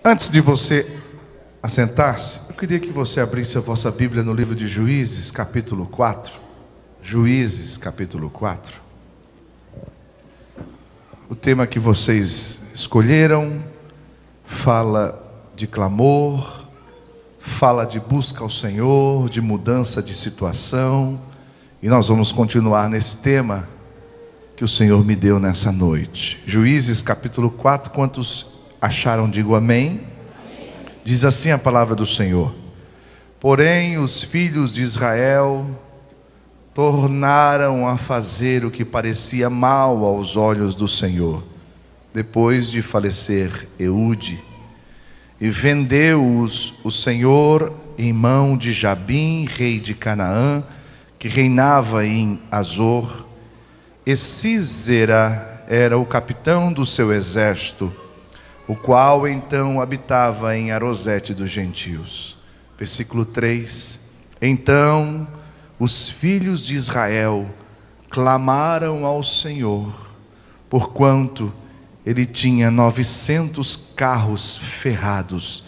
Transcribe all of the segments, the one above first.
Antes de você assentar-se, eu queria que você abrisse a vossa Bíblia no livro de Juízes, capítulo 4. Juízes, capítulo 4. O tema que vocês escolheram fala de clamor, fala de busca ao Senhor, de mudança de situação, e nós vamos continuar nesse tema que o Senhor me deu nessa noite. Juízes, capítulo 4, quantos acharam, digo amém. Diz assim a palavra do Senhor: porém os filhos de Israel tornaram a fazer o que parecia mal aos olhos do Senhor, depois de falecer Eude, e vendeu-os o Senhor em mão de Jabim, rei de Canaã, que reinava em Azor, e Sísera era o capitão do seu exército, o qual então habitava em Arosete dos gentios. Versículo 3: então os filhos de Israel clamaram ao Senhor, porquanto ele tinha 900 carros ferrados,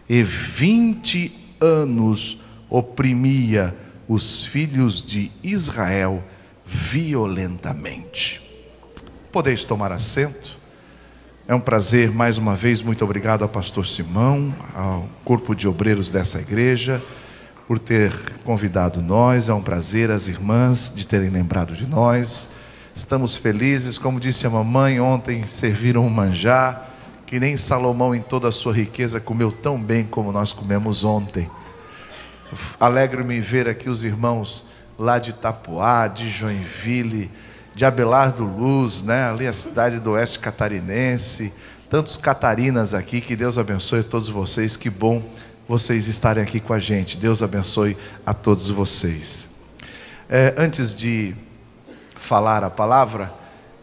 e 20 anos oprimia os filhos de Israel violentamente. Podeis tomar assento. É um prazer, mais uma vez, muito obrigado ao pastor Simão, ao corpo de obreiros dessa igreja, por ter convidado nós. É um prazer as irmãs de terem lembrado de nós. Estamos felizes, como disse a mamãe, ontem serviram um manjar, que nem Salomão em toda a sua riqueza comeu tão bem como nós comemos ontem. Alegro-me em ver aqui os irmãos lá de Itapoá, de Joinville, de Abelardo Luz, né? Ali a cidade do oeste catarinense, tantos catarinas aqui. Que Deus abençoe a todos vocês, que bom vocês estarem aqui com a gente. Deus abençoe a todos vocês. Antes de falar a palavra,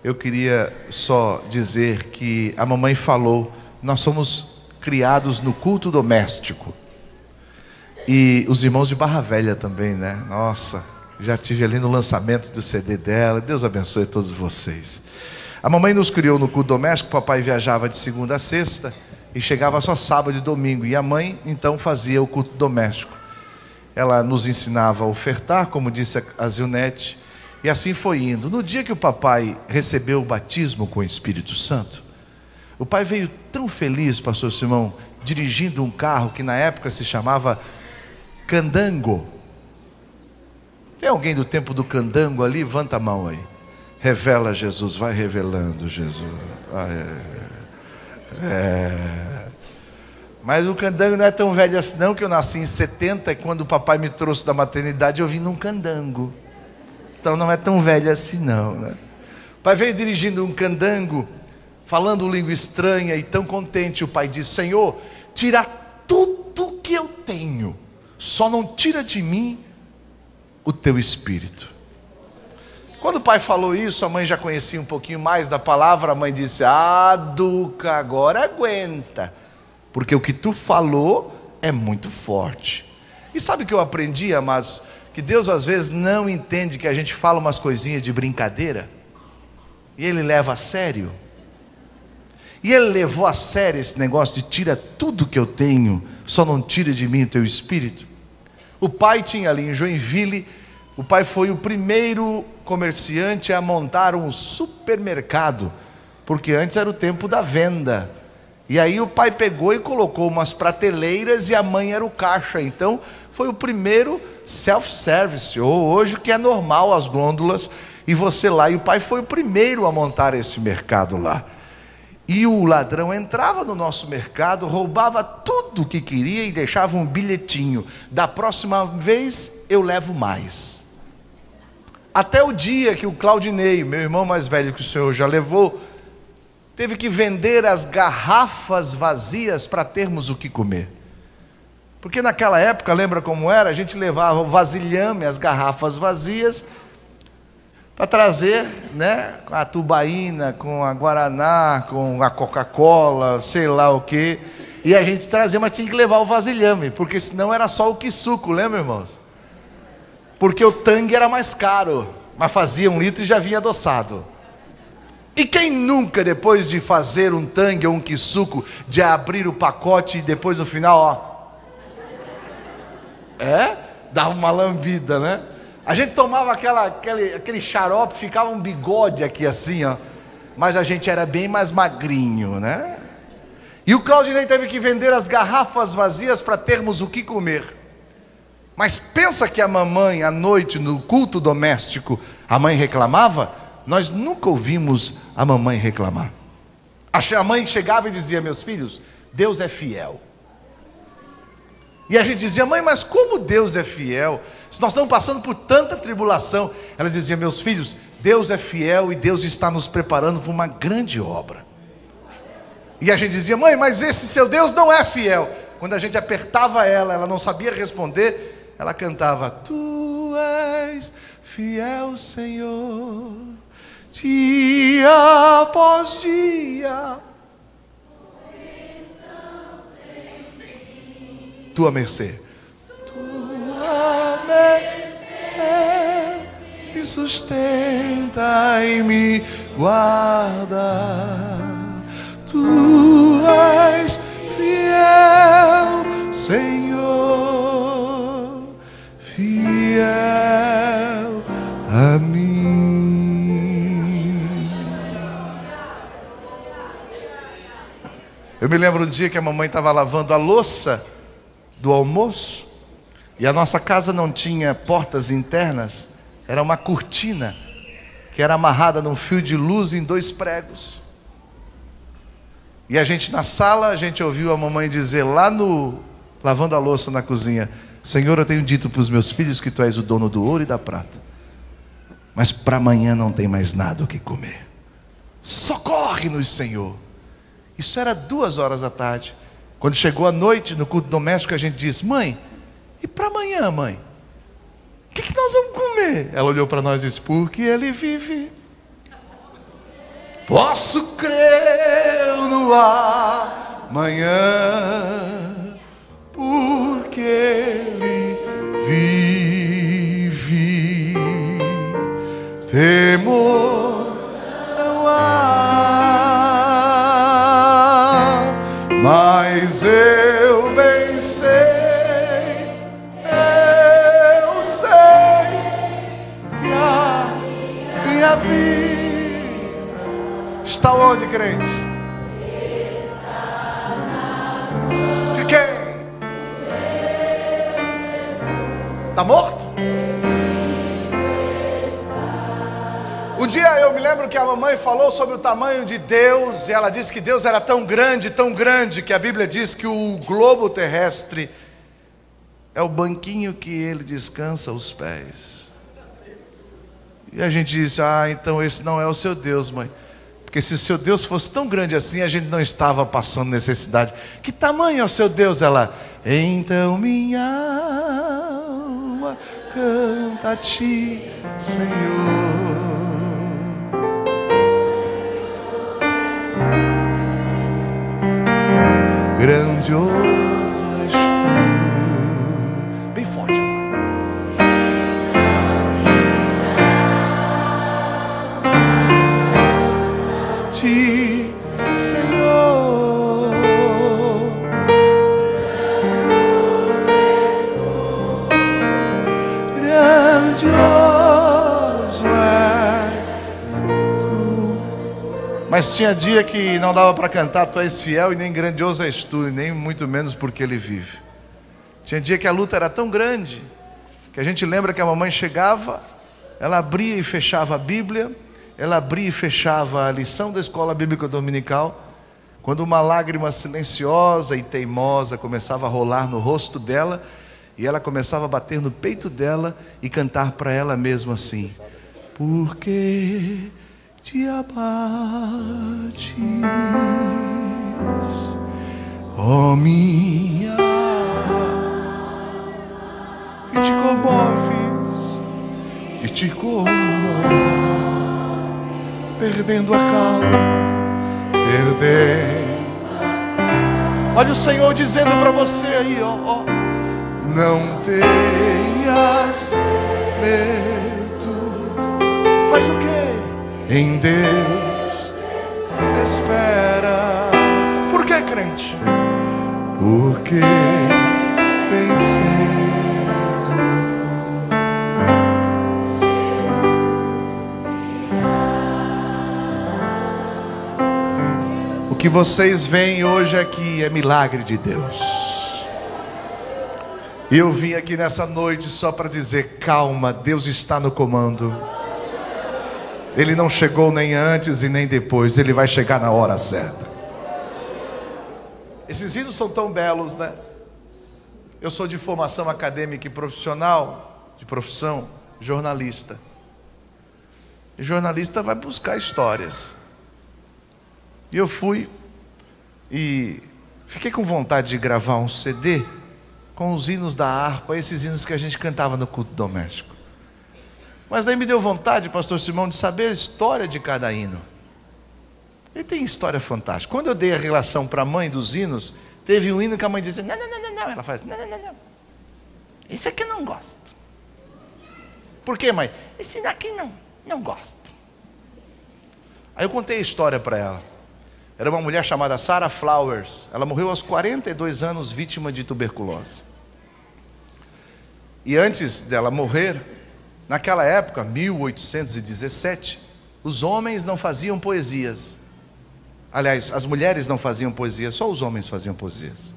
eu queria só dizer que a mamãe falou, nós somos criados no culto doméstico, e os irmãos de Barra Velha também, né? Nossa, já tive ali no lançamento do CD dela. Deus abençoe a todos vocês. A mamãe nos criou no culto doméstico. O papai viajava de segunda a sexta e chegava só sábado e domingo, e a mãe então fazia o culto doméstico. Ela nos ensinava a ofertar, como disse a Zilnete, e assim foi indo. No dia que o papai recebeu o batismo com o Espírito Santo, o pai veio tão feliz, pastor Simão, dirigindo um carro que na época se chamava Candango. Tem alguém do tempo do Candango ali? Levanta a mão aí. Revela Jesus, vai revelando Jesus. Mas o Candango não é tão velho assim não, que eu nasci em 70, e quando o papai me trouxe da maternidade eu vim num Candango. Então não é tão velho assim não, né? O pai veio dirigindo um Candango, falando língua estranha, e tão contente o pai disse: Senhor, tira tudo que eu tenho, só não tira de mim o teu espírito. Quando o pai falou isso, a mãe já conhecia um pouquinho mais da palavra. A mãe disse: ah, Duca, agora aguenta, porque o que tu falou é muito forte. E sabe o que eu aprendi, amados? Que Deus às vezes não entende que a gente fala umas coisinhas de brincadeira, e Ele leva a sério. E Ele levou a sério esse negócio de tira tudo que eu tenho, só não tira de mim o teu espírito. O pai tinha ali em Joinville, o pai foi o primeiro comerciante a montar um supermercado, porque antes era o tempo da venda. E aí o pai pegou e colocou umas prateleiras, e a mãe era o caixa. Então foi o primeiro self-service, ou hoje que é normal, as glândulas, e você lá. E o pai foi o primeiro a montar esse mercado lá. E o ladrão entrava no nosso mercado, roubava tudo o que queria e deixava um bilhetinho: da próxima vez eu levo mais. Até o dia que o Claudinei, meu irmão mais velho que o senhor já levou, teve que vender as garrafas vazias para termos o que comer. Porque naquela época, lembra como era? A gente levava o vasilhame, as garrafas vazias, para trazer, né, com a tubaína, com a guaraná, com a Coca-Cola, sei lá o que. E a gente trazia, mas tinha que levar o vasilhame, porque senão era só o quisuco, lembra, irmãos? Porque o tangue era mais caro, mas fazia 1 litro e já vinha adoçado. E quem nunca, depois de fazer um tangue ou um quisuco, de abrir o pacote e depois no final, dava uma lambida, né? A gente tomava aquele xarope, ficava um bigode aqui assim, ó. Mas a gente era bem mais magrinho, né? E o Claudinei teve que vender as garrafas vazias para termos o que comer. Mas pensa que a mamãe, à noite, no culto doméstico, a mãe reclamava? Nós nunca ouvimos a mamãe reclamar. A mãe chegava e dizia: meus filhos, Deus é fiel. E a gente dizia: mãe, mas como Deus é fiel? Se nós estamos passando por tanta tribulação. Elas diziam: meus filhos, Deus é fiel e Deus está nos preparando para uma grande obra. E a gente dizia: mãe, mas esse seu Deus não é fiel. Quando a gente apertava ela não sabia responder, ela cantava: tu és fiel, Senhor, dia após dia, tua mercê, tua mercê me sustenta e me guarda. Tu és fiel, Senhor, fiel a mim. Eu me lembro um dia que a mamãe estava lavando a louça do almoço e a nossa casa não tinha portas internas, era uma cortina que era amarrada num fio de luz em 2 pregos. E a gente na sala, a gente ouviu a mamãe dizer lá lavando a louça na cozinha: Senhor, eu tenho dito para os meus filhos que tu és o dono do ouro e da prata, mas para amanhã não tem mais nada o que comer. Socorre-nos, Senhor. Isso era 2 horas da tarde. Quando chegou a noite, no culto doméstico, a gente disse: mãe, e para amanhã, mãe? O que nós vamos comer? Ela olhou para nós e disse: porque Ele vive. Posso crer no amanhã, porque Ele vive. Temor não há, mas eu bem sei, eu sei que a minha vida está onde, crente? De quem? Está morto? Um dia eu me lembro que a mamãe falou sobre o tamanho de Deus, e ela disse que Deus era tão grande, que a Bíblia diz que o globo terrestre é o banquinho que Ele descansa os pés. E a gente disse: então esse não é o seu Deus, mãe. Porque se o seu Deus fosse tão grande assim, a gente não estava passando necessidade. Que tamanho é o seu Deus? Ela: então minha alma canta a ti, Senhor. Grandioso és tu. Bem forte. Ti, Senhor, grandioso é tu. Mas tinha dia que não dava para cantar Tu és fiel, e nem grandioso és tu, e nem muito menos porque Ele vive. Tinha dia que a luta era tão grande que a gente lembra que a mamãe chegava, ela abria e fechava a Bíblia, ela abria e fechava a lição da escola bíblica dominical, quando uma lágrima silenciosa e teimosa começava a rolar no rosto dela, e ela começava a bater no peito dela e cantar para ela mesma assim: porque te abates, ó minha alma, e te comoves, e te comoves, perdendo a calma, perdendo. Olha o Senhor dizendo para você aí, ó: não tenhas medo. Faz o quê? Em Deus espera. Por que, crente? Porque pensei. O que vocês veem hoje aqui é milagre de Deus. E eu vim aqui nessa noite só para dizer: calma, Deus está no comando. Ele não chegou nem antes e nem depois, Ele vai chegar na hora certa. Esses hinos são tão belos, né? Eu sou de formação acadêmica e profissional, de profissão, jornalista. E jornalista vai buscar histórias. E eu fui e fiquei com vontade de gravar um CD com os hinos da harpa, esses hinos que a gente cantava no culto doméstico. Mas daí me deu vontade, pastor Simão, de saber a história de cada hino. Ele tem história fantástica. Quando eu dei a relação para a mãe dos hinos, teve um hino que a mãe disse: não, não, não, não, não. Ela faz: não, não, não, não. Esse aqui eu não gosto. Por quê, mãe? Esse daqui não gosto. Aí eu contei a história para ela. Era uma mulher chamada Sarah Flowers. Ela morreu aos 42 anos, vítima de tuberculose. E antes dela morrer, naquela época, 1817, os homens não faziam poesias. Aliás, as mulheres não faziam poesias, só os homens faziam poesias.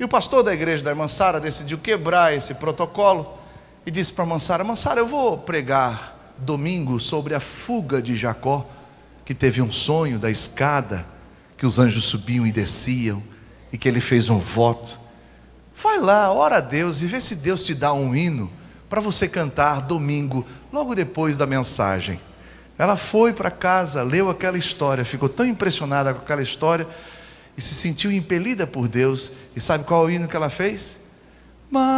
E o pastor da igreja da irmã Sara decidiu quebrar esse protocolo e disse para a irmã Sara: eu vou pregar domingo sobre a fuga de Jacó, que teve um sonho da escada, que os anjos subiam e desciam, e que ele fez um voto. Vai lá, ora a Deus e vê se Deus te dá um hino para você cantar domingo, logo depois da mensagem. Ela foi para casa, leu aquela história, ficou tão impressionada com aquela história e se sentiu impelida por Deus. E sabe qual é o hino que ela fez? Mais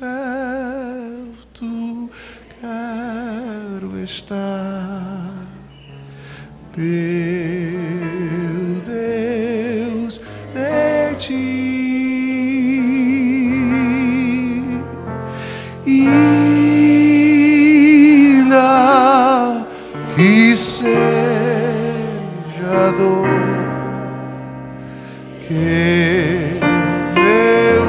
perto quero estar, meu Deus, de ti. Ainda que seja dor, que eu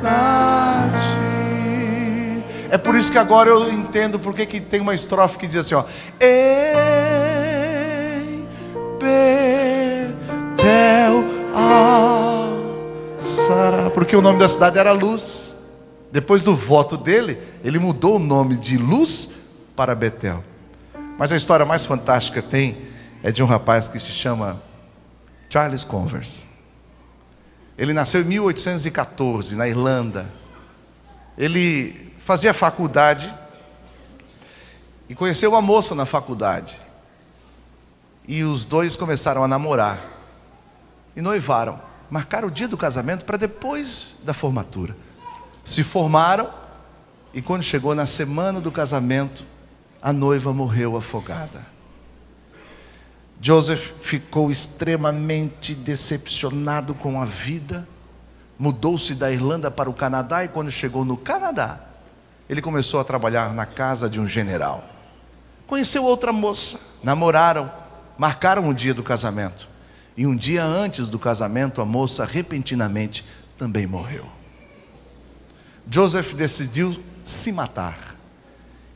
nasci. É por isso que agora eu entendo porque que tem uma estrofe que diz assim, ó: Ei, Betel, Sará, porque o nome da cidade era Luz. Depois do voto dele, ele mudou o nome de Luz para Betel. Mas a história mais fantástica é de um rapaz que se chama Charles Converse. Ele nasceu em 1814, na Irlanda. Ele fazia faculdade e conheceu uma moça na faculdade. E os dois começaram a namorar e noivaram. Marcaram o dia do casamento para depois da formatura. Se formaram e quando chegou na semana do casamento, a noiva morreu afogada. Joseph ficou extremamente decepcionado com a vida, mudou-se da Irlanda para o Canadá e quando chegou no Canadá, ele começou a trabalhar na casa de um general. Conheceu outra moça, namoraram, marcaram o dia do casamento. E um dia antes do casamento, a moça repentinamente também morreu. Joseph decidiu se matar.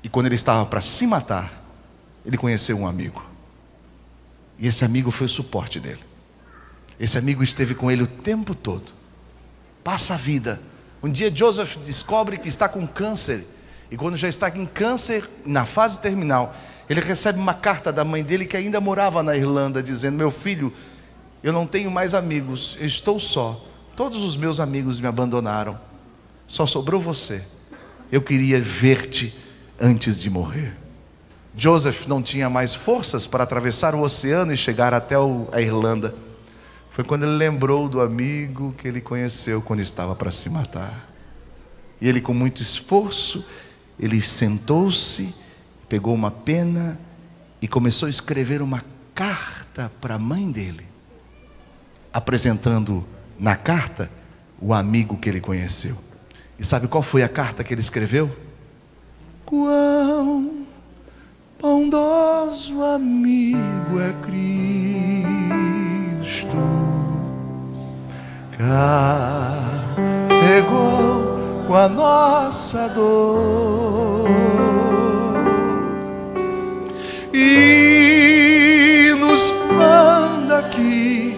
E quando ele estava para se matar, ele conheceu um amigo. E esse amigo foi o suporte dele. Esse amigo esteve com ele o tempo todo. Passa a vida. Um dia Joseph descobre que está com câncer. E quando já está em câncer, na fase terminal, ele recebe uma carta da mãe dele que ainda morava na Irlanda, dizendo: meu filho, eu não tenho mais amigos, eu estou só. Todos os meus amigos me abandonaram. Só sobrou você. Eu queria ver-te antes de morrer. Joseph não tinha mais forças para atravessar o oceano e chegar até a Irlanda. Foi quando ele lembrou do amigo que ele conheceu quando estava para se matar. E ele, com muito esforço, ele sentou-se, pegou uma pena e começou a escrever uma carta para a mãe dele, apresentando na carta o amigo que ele conheceu. E sabe qual foi a carta que ele escreveu? Quão bondoso amigo é Cristo, carregou com a nossa dor e nos manda que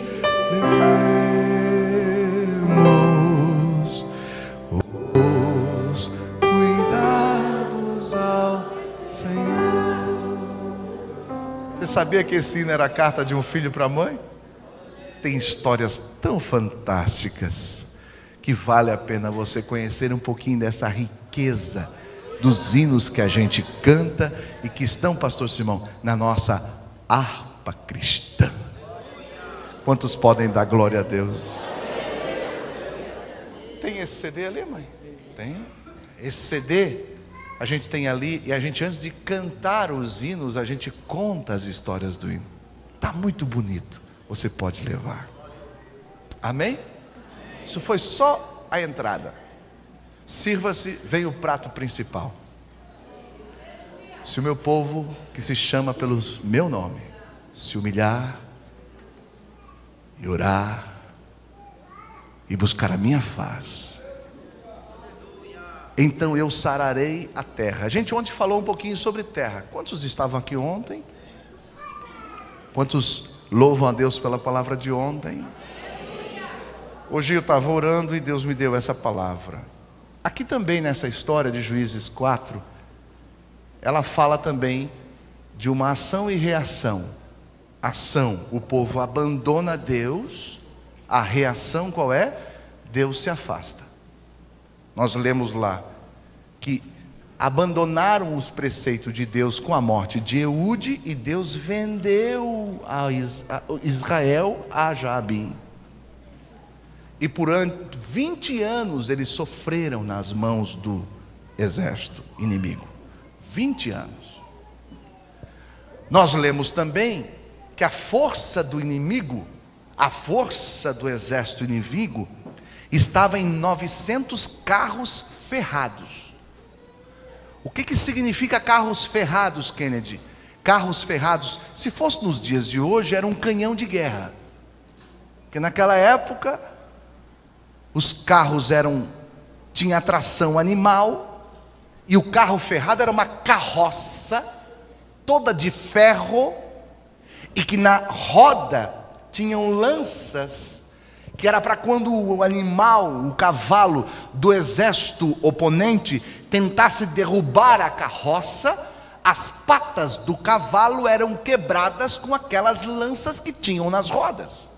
levemos os cuidados ao Senhor. Você sabia que esse hino era a carta de um filho para a mãe? Tem histórias tão fantásticas que vale a pena você conhecer um pouquinho dessa riqueza dos hinos que a gente canta e que estão, pastor Simão, na nossa harpa cristã. Quantos podem dar glória a Deus? Tem esse CD ali, mãe? Tem. Esse CD a gente tem ali, e a gente, antes de cantar os hinos, a gente conta as histórias do hino. Está muito bonito. Você pode levar. Amém? Isso foi só a entrada. Sirva-se, vem o prato principal. Se o meu povo, que se chama pelo meu nome, se humilhar e orar e buscar a minha face, então eu sararei a terra. A gente ontem falou um pouquinho sobre terra. Quantos estavam aqui ontem? Quantos louvam a Deus pela palavra de ontem? Hoje eu estava orando e Deus me deu essa palavra. Aqui também nessa história de Juízes 4, ela fala também de uma ação e reação. Ação, o povo abandona Deus. A reação qual é? Deus se afasta. Nós lemos lá que abandonaram os preceitos de Deus com a morte de Eude, e Deus vendeu a Israel a Jabim. E por 20 anos eles sofreram nas mãos do exército inimigo. 20 anos. Nós lemos também que a força do inimigo, a força do exército inimigo, estava em 900 carros ferrados. O que significa carros ferrados, Kennedy? Carros ferrados, se fosse nos dias de hoje, era um canhão de guerra. Porque naquela época, os carros tinha tração animal, e o carro ferrado era uma carroça, toda de ferro, e que na roda tinham lanças, que era para quando o animal, o cavalo do exército oponente tentasse derrubar a carroça, as patas do cavalo eram quebradas com aquelas lanças que tinham nas rodas.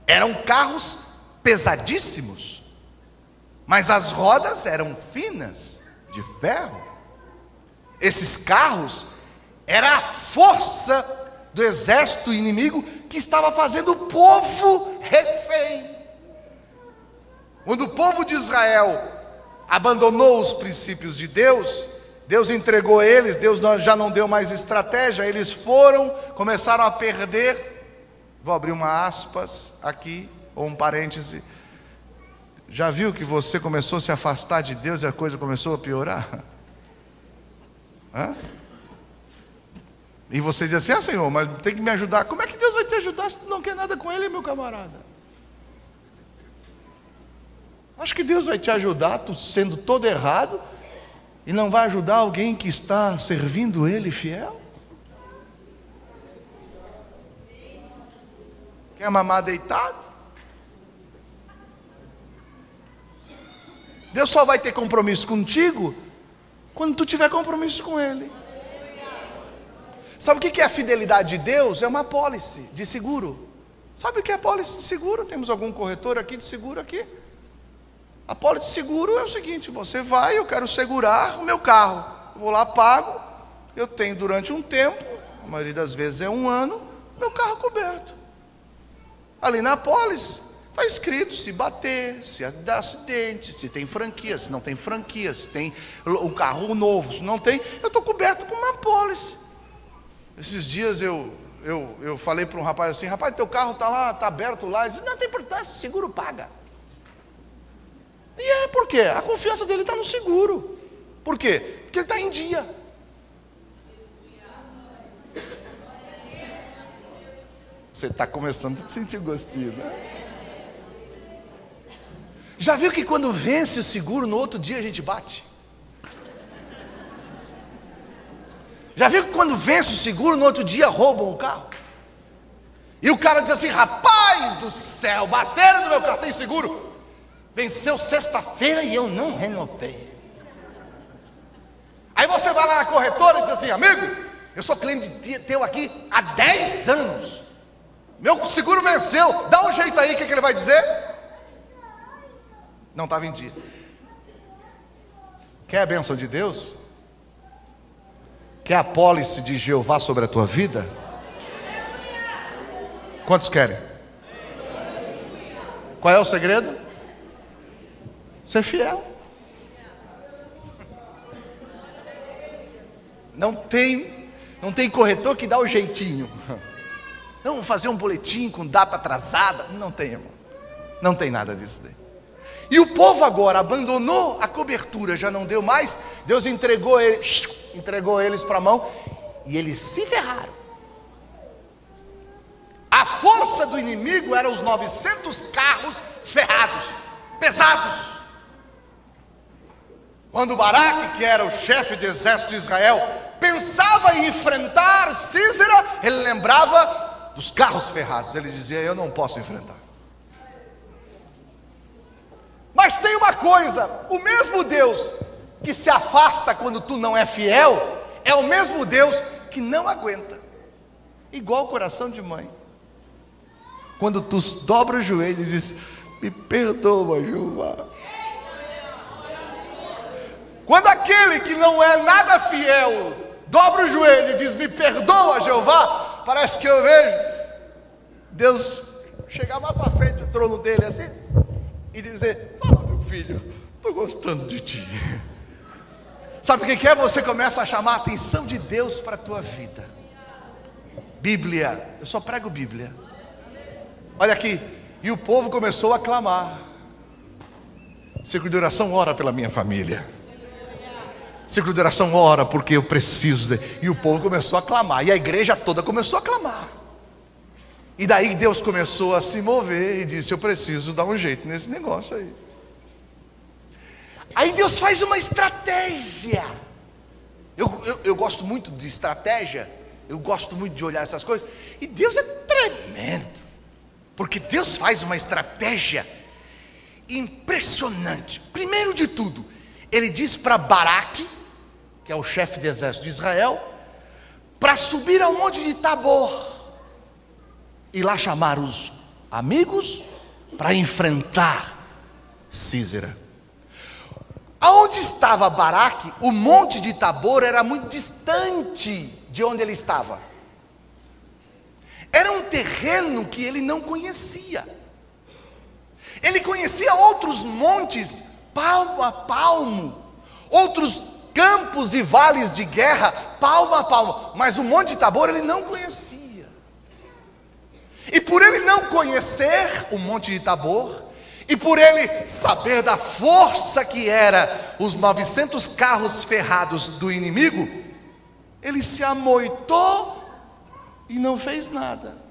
Eram carros pesadíssimos, mas as rodas eram finas, de ferro. Esses carros era a força do exército inimigo que estava fazendo o povo refém. Quando o povo de Israel abandonou os princípios de Deus, Deus entregou eles, Deus já não deu mais estratégia, eles começaram a perder. Vou abrir uma aspas aqui, ou um parêntese. Já viu que você começou a se afastar de Deus e a coisa começou a piorar? Hã? E você diz assim: Senhor, mas tem que me ajudar. Como é que Deus vai te ajudar se tu não quer nada com Ele, meu camarada? Acho que Deus vai te ajudar, tu sendo todo errado, e não vai ajudar alguém que está servindo Ele fiel? Quer mamar deitado? Deus só vai ter compromisso contigo quando tu tiver compromisso com Ele. Sabe o que é a fidelidade de Deus? É uma apólice de seguro. Sabe o que é apólice de seguro? Temos algum corretor aqui de seguro aqui? Apólice de seguro é o seguinte: você vai, eu quero segurar o meu carro, eu vou lá, pago, eu tenho durante um tempo, a maioria das vezes é 1 ano, meu carro coberto. Ali na apólice está escrito se bater, se dá acidente, se tem franquia, se não tem franquia, se tem um carro novo, se não tem, eu estou coberto com uma apólice. Esses dias eu falei para um rapaz assim: rapaz, teu carro está lá, está aberto lá. Ele disse: não tem importância, seguro paga. E por quê? A confiança dele está no seguro. Por quê? Porque ele está em dia. Você está começando a sentir gostinho, né? Já viu que quando vence o seguro, no outro dia a gente bate? Já viu que quando vence o seguro, no outro dia roubam o carro? E o cara diz assim: rapaz do céu, bateram no meu carro, tem seguro? Venceu sexta-feira e eu não renovei. Aí você vai lá na corretora e diz assim: amigo, eu sou cliente teu aqui há 10 anos. Meu seguro venceu, dá um jeito aí, o que ele vai dizer? Não está vendido. Quer a bênção de Deus? Quer a pólice de Jeová sobre a tua vida? Quantos querem? Qual é o segredo? Ser fiel. Não tem corretor que dá o jeitinho. Não, fazer um boletim com data atrasada. Não tem, irmão. Não tem nada disso daí. E o povo agora abandonou a cobertura, já não deu mais. Deus entregou eles para a mão e eles se ferraram. A força do inimigo era os 900 carros ferrados, pesados. Quando Baraque, que era o chefe de exército de Israel, pensava em enfrentar Sísera, ele lembrava dos carros ferrados. Ele dizia: eu não posso enfrentar. Mas tem uma coisa: o mesmo Deus que se afasta quando tu não é fiel, é o mesmo Deus que não aguenta. Igual o coração de mãe. Quando tu dobra o joelho e diz: me perdoa, Jeová. Quando aquele que não é nada fiel dobra o joelho e diz: me perdoa, Jeová, parece que eu vejo Deus chegar mais para frente do trono dele assim e dizer: fala, meu filho, estou gostando de ti. Sabe o que é? Você começa a chamar a atenção de Deus para a tua vida. Bíblia, eu só prego Bíblia. Olha aqui, e o povo começou a clamar: círculo de oração, ora pela minha família. Círculo de oração, ora porque eu preciso E o povo começou a clamar, e a igreja toda começou a clamar. E daí Deus começou a se mover e disse: eu preciso dar um jeito nesse negócio aí. Aí Deus faz uma estratégia. Eu gosto muito de estratégia. Eu gosto muito de olhar essas coisas. E Deus é tremendo, porque Deus faz uma estratégia impressionante. Primeiro de tudo, Ele diz para Baraque, que é o chefe de exército de Israel, para subir ao monte de Tabor e lá chamar os amigos para enfrentar Sísera. Aonde estava Baraque, o monte de Tabor era muito distante de onde ele estava. Era um terreno que ele não conhecia. Ele conhecia outros montes palmo a palmo, outros campos e vales de guerra palmo a palmo, mas o monte de Tabor ele não conhecia. E por ele não conhecer o monte de Tabor, e por ele saber da força que era os 900 carros ferrados do inimigo, ele se amoitou e não fez nada.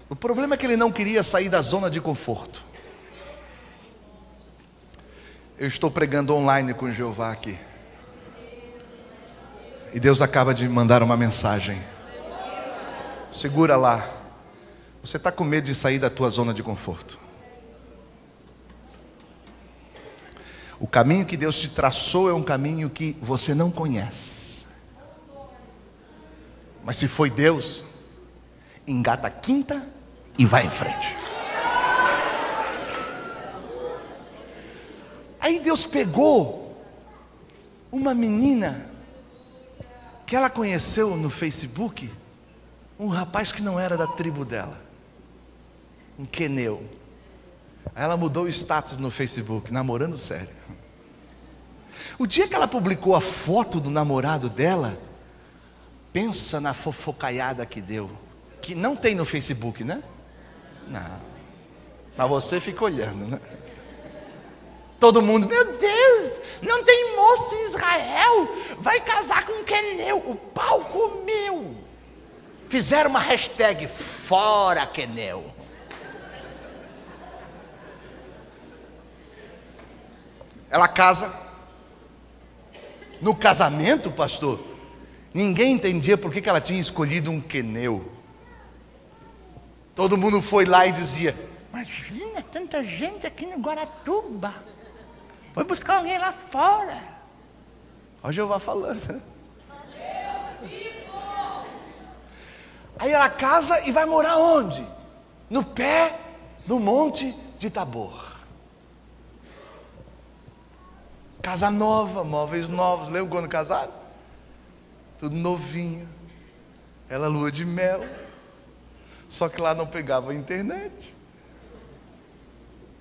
O problema é que ele não queria sair da zona de conforto. Eu estou pregando online com Jeová aqui, e Deus acaba de me mandar uma mensagem. Segura lá. Você está com medo de sair da tua zona de conforto. O caminho que Deus te traçou é um caminho que você não conhece. Mas se foi Deus, engata a quinta e vai em frente. Aí Deus pegou uma menina que ela conheceu no Facebook, um rapaz que não era da tribo dela, um queneu. Aí ela mudou o status no Facebook, namorando sério. O dia que ela publicou a foto do namorado dela, pensa na fofocaiada que deu. Que não tem no Facebook, né? Não. Mas você fica olhando, né? Todo mundo: meu Deus, Não tem moço em Israel, vai casar com um queneu. O pau comeu. Fizeram uma hashtag, fora queneu. Ela casa. No casamento, pastor, ninguém entendia por que ela tinha escolhido um queneu. Todo mundo foi lá e dizia: imagina, tanta gente aqui no Guaratuba, foi buscar alguém lá fora. Olha o Jeová falando. Aí ela casa e vai morar onde? No pé do Monte de Tabor. Casa nova, móveis novos. Lembra quando casaram? Tudo novinho. Ela lua de mel. Só que lá não pegava a internet.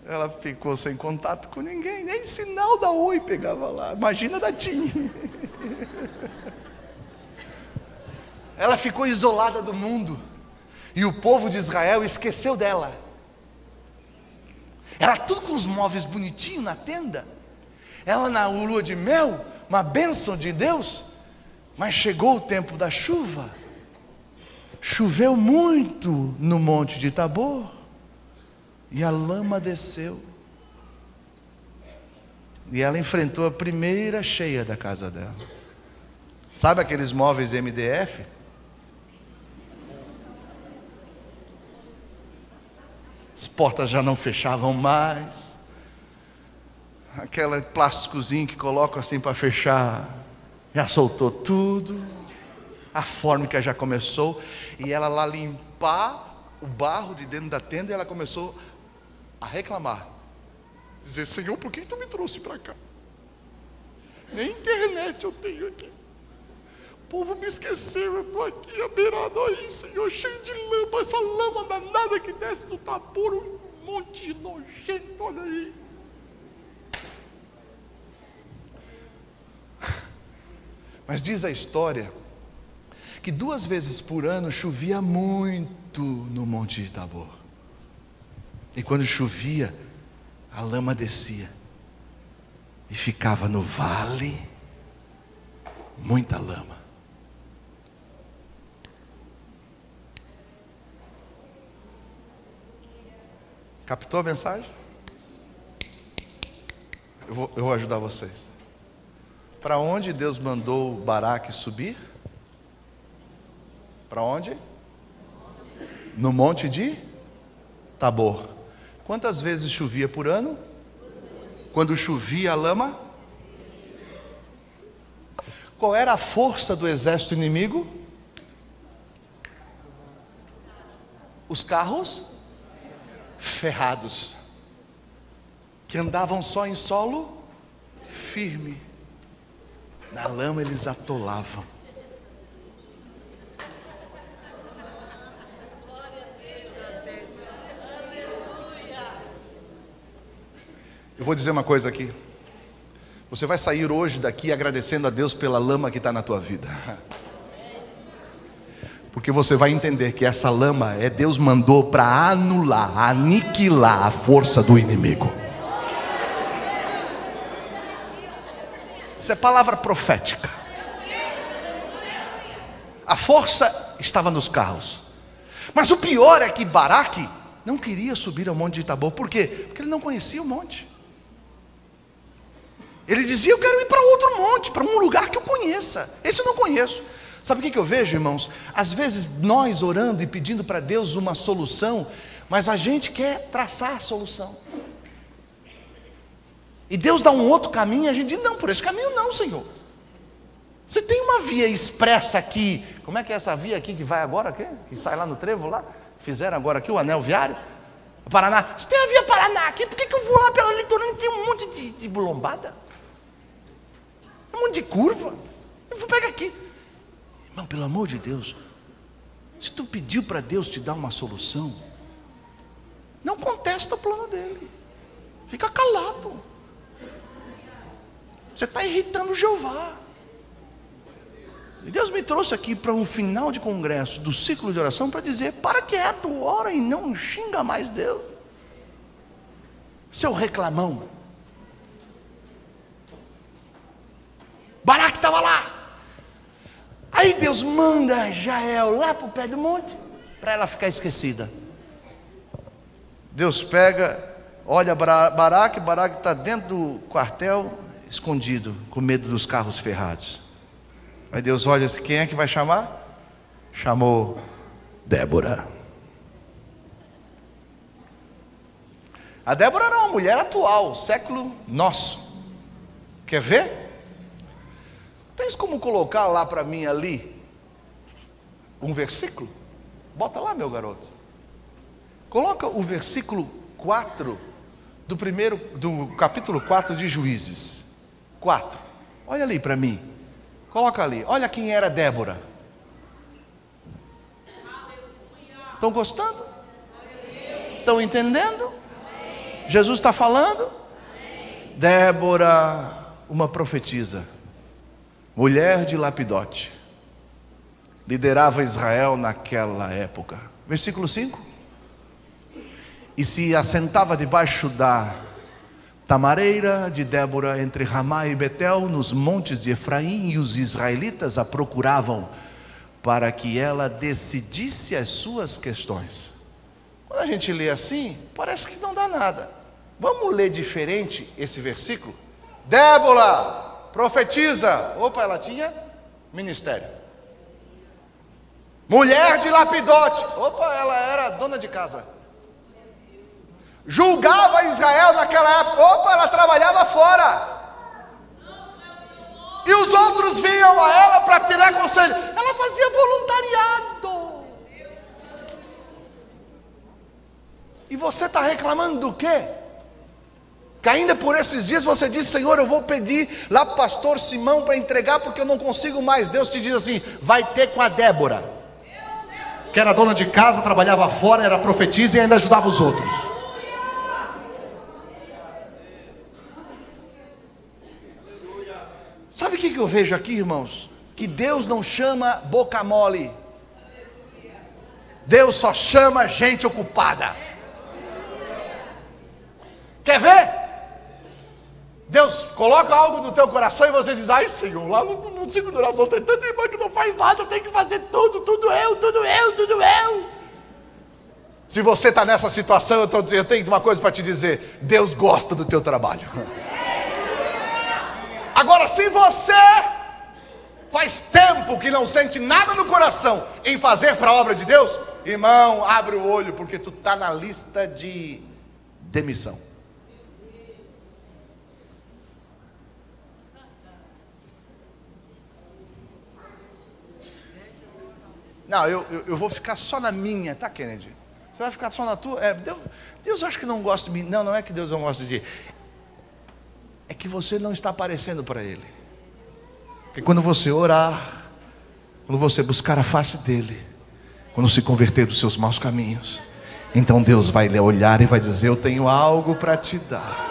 Ela ficou sem contato com ninguém. Nem sinal da Oi pegava lá. Imagina da TIM. Ela ficou isolada do mundo. E o povo de Israel esqueceu dela. Ela tudo com os móveis bonitinhos na tenda. Ela na lua de mel, uma bênção de Deus. Mas chegou o tempo da chuva. Choveu muito no Monte de Tabor. E a lama desceu. E ela enfrentou a primeira cheia da casa dela. Sabe aqueles móveis MDF? As portas já não fechavam mais. Aquele plásticozinho que colocam assim para fechar, já soltou tudo. A fórmica já começou. E ela lá limpar o barro de dentro da tenda. E ela começou a reclamar. Dizer: Senhor, por que tu me trouxe para cá? Nem internet eu tenho aqui. O povo me esqueceu, eu estou aqui abeirado aí, Senhor, cheio de lama. Essa lama danada que desce do Tabor, um monte nojento, olha aí. Mas diz a história que 2 vezes por ano chovia muito no Monte de Tabor. E quando chovia, a lama descia e ficava no vale muita lama. Captou a mensagem? Eu vou ajudar vocês. Para onde Deus mandou Baraque subir? Para onde? No Monte de Tabor. Quantas vezes chovia por ano? Quando chovia a lama? Qual era a força do exército inimigo? Os carros ferrados, que andavam só em solo firme. Na lama eles atolavam. Eu vou dizer uma coisa aqui. Você vai sair hoje daqui agradecendo a Deus pela lama que está na tua vida. Porque você vai entender que essa lama é Deus mandou para anular, aniquilar a força do inimigo. Isso é palavra profética. A força estava nos carros. Mas o pior é que Baraque não queria subir ao Monte de Tabor. Por quê? Porque ele não conhecia o monte. Ele dizia: eu quero ir para outro monte, para um lugar que eu conheça. Esse eu não conheço. Sabe o que eu vejo, irmãos? Às vezes nós orando e pedindo para Deus uma solução, mas a gente quer traçar a solução. E Deus dá um outro caminho e a gente diz: não, por esse caminho não, Senhor. Você tem uma via expressa aqui. Como é que é essa via aqui que vai agora aqui? Que sai lá no trevo lá? Fizeram agora aqui o anel viário? Paraná. Você tem a via Paraná aqui, por que eu vou lá pela litorânea e tem um monte de bulombada? Um monte de curva. Eu vou pegar aqui. Irmão, pelo amor de Deus, se tu pediu para Deus te dar uma solução, não contesta o plano dele. Fica calado. Você está irritando Jeová. E Deus me trouxe aqui para um final de congresso do ciclo de oração para dizer: para quieto, ora e não xinga mais Deus. Seu reclamão. Deus manda Jael lá para o pé do monte, para ela ficar esquecida. Deus pega, olha Baraque está dentro do quartel, escondido, com medo dos carros ferrados. Aí Deus olha assim, quem é que vai chamar? Chamou Débora. A Débora era uma mulher atual, século nosso. Quer ver? Tens como colocar lá para mim ali um versículo? Bota lá, meu garoto. Coloca o versículo 4 do capítulo 4 de Juízes. 4. Olha ali para mim. Coloca ali. Olha quem era Débora. Estão gostando? Estão entendendo? Jesus está falando? Débora, uma profetisa, mulher de Lapidote, liderava Israel naquela época. Versículo 5. E se assentava debaixo da tamareira de Débora entre Ramá e Betel, nos montes de Efraim, e os israelitas a procuravam para que ela decidisse as suas questões. Quando a gente lê assim, parece que não dá nada. Vamos ler diferente esse versículo? Débora, profetiza. Opa, ela tinha ministério. Mulher de Lapidote. Opa, ela era dona de casa. Julgava Israel naquela época. Opa, ela trabalhava fora. E os outros vinham a ela para tirar conselho. Ela fazia voluntariado. E você está reclamando do quê? Que ainda por esses dias você diz, Senhor, eu vou pedir lá para o pastor Simão para entregar, porque eu não consigo mais. Deus te diz assim, vai ter com a Débora, que era dona de casa, trabalhava fora, era profetisa e ainda ajudava os outros. Sabe o que eu vejo aqui, irmãos? Que Deus não chama boca mole. Deus só chama gente ocupada. Quer ver? Deus coloca algo no teu coração e você diz, ai Senhor, lá no ciclo de oração tem tanta irmã que não faz nada, eu tenho que fazer tudo eu. Se você está nessa situação, eu tenho uma coisa para te dizer, Deus gosta do teu trabalho. Agora, se você faz tempo que não sente nada no coração em fazer para a obra de Deus, irmão, abre o olho, porque tu está na lista de demissão. Não, eu vou ficar só na minha, tá, Kennedy? Você vai ficar só na tua? Deus acha que não gosta de mim. Não é que Deus não gosta de ti. É que você não está aparecendo para Ele. Porque quando você orar, quando você buscar a face dEle, quando se converter dos seus maus caminhos, então Deus vai lhe olhar e vai dizer, eu tenho algo para te dar.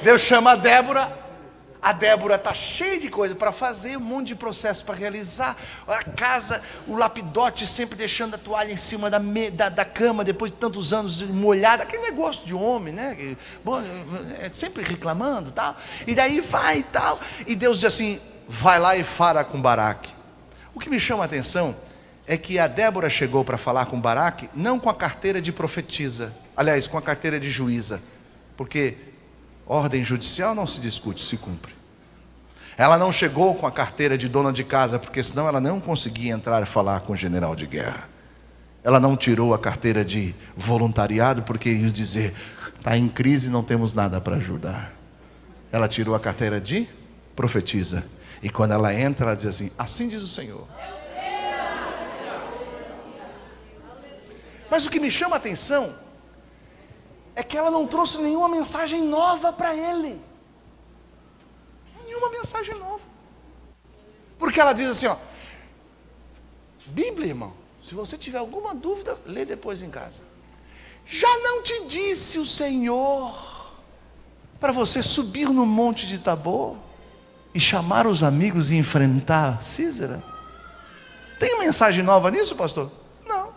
Deus chama a Débora. A Débora está cheia de coisa para fazer, um monte de processo para realizar. A casa, o Lapidote sempre deixando a toalha em cima da cama, depois de tantos anos molhada, aquele negócio de homem, né? Bom, sempre reclamando, tal. E daí vai e tal. E Deus diz assim, vai lá e fala com Baraque. O que me chama a atenção é que a Débora chegou para falar com Baraque, não com a carteira de profetisa, aliás, com a carteira de juíza, porque ordem judicial não se discute, se cumpre. Ela não chegou com a carteira de dona de casa, porque senão ela não conseguia entrar e falar com o general de guerra. Ela não tirou a carteira de voluntariado, porque ia dizer, está em crise, não temos nada para ajudar. Ela tirou a carteira de profetisa. E quando ela entra, ela diz assim, assim diz o Senhor. Mas o que me chama a atenção é que ela não trouxe nenhuma mensagem nova para ele. Nenhuma mensagem nova. Porque ela diz assim, ó, Bíblia, irmão, se você tiver alguma dúvida, lê depois em casa. Já não te disse o Senhor para você subir no monte de Tabor e chamar os amigos e enfrentar Císera? Tem mensagem nova nisso, pastor? Não.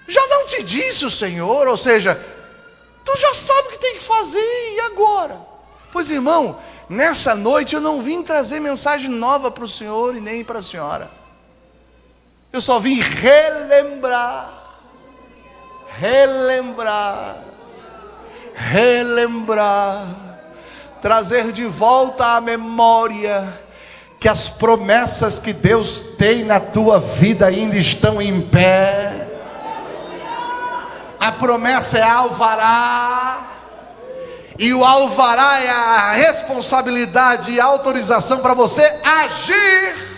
Já não te disse o Senhor, ou seja, tu já sabe o que tem que fazer, e agora? Pois irmão, nessa noite eu não vim trazer mensagem nova para o senhor e nem para a senhora. Eu só vim relembrar, trazer de volta à memória que as promessas que Deus tem na tua vida ainda estão em pé. A promessa é alvará, e o alvará é a responsabilidade e a autorização para você agir.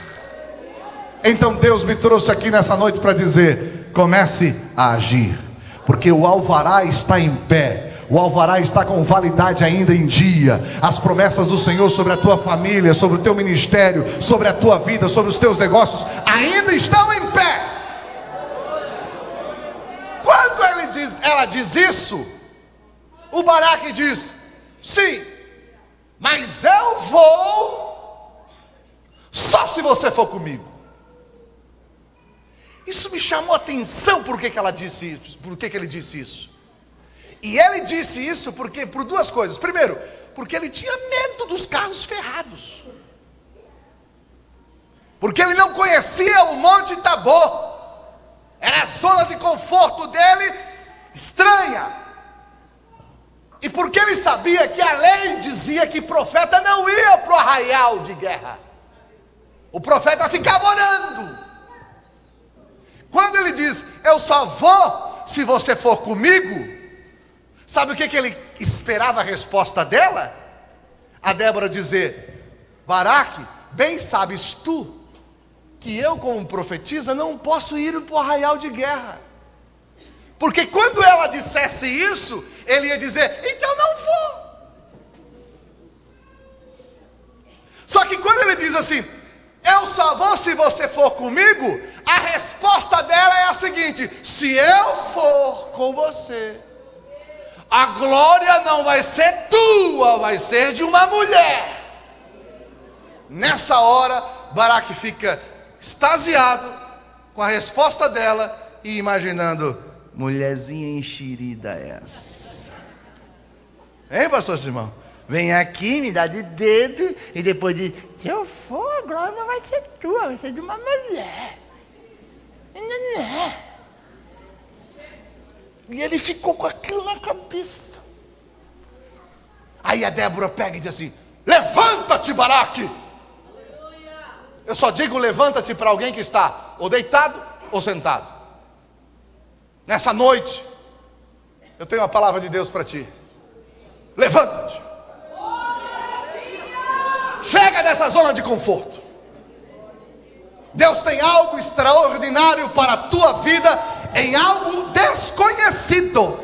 Então Deus me trouxe aqui nessa noite para dizer: comece a agir, porque o alvará está em pé. O alvará está com validade ainda em dia. As promessas do Senhor sobre a tua família, sobre o teu ministério, sobre a tua vida, sobre os teus negócios, ainda estão em pé. Quando ela diz isso, o Baraque diz: sim, mas eu vou só se você for comigo. Isso me chamou a atenção. Por que ela disse isso? Por que ele disse isso? E ele disse isso porque, por duas coisas. Primeiro, porque ele tinha medo dos carros ferrados, porque ele não conhecia o Monte Tabor. Era a zona de conforto dele estranha. E porque ele sabia que a lei dizia que profeta não ia para o arraial de guerra. O profeta ficava orando. Quando ele diz: eu só vou se você for comigo, sabe o que ele esperava a resposta dela? A Débora dizer: Baraque, bem sabes tu que eu, como profetisa, não posso ir para o arraial de guerra. Porque quando ela dissesse isso, ele ia dizer: então não vou. Só que quando ele diz assim: eu só vou se você for comigo, a resposta dela é a seguinte: se eu for com você, a glória não vai ser tua, vai ser de uma mulher. Nessa hora, Baraque fica extasiado com a resposta dela e imaginando: mulherzinha enxerida essa. Hein, pastor Simão? Vem aqui, me dá de dedo e depois diz: se eu for, a glória não vai ser tua, vai ser de uma mulher. E ele ficou com aquilo na cabeça. Aí a Débora pega e diz assim: levanta-te, Baraque. Eu só digo levanta-te para alguém que está ou deitado ou sentado. Nessa noite, eu tenho a palavra de Deus para ti. Levanta-te. Chega dessa zona de conforto. Deus tem algo extraordinário para a tua vida, em algo desconhecido.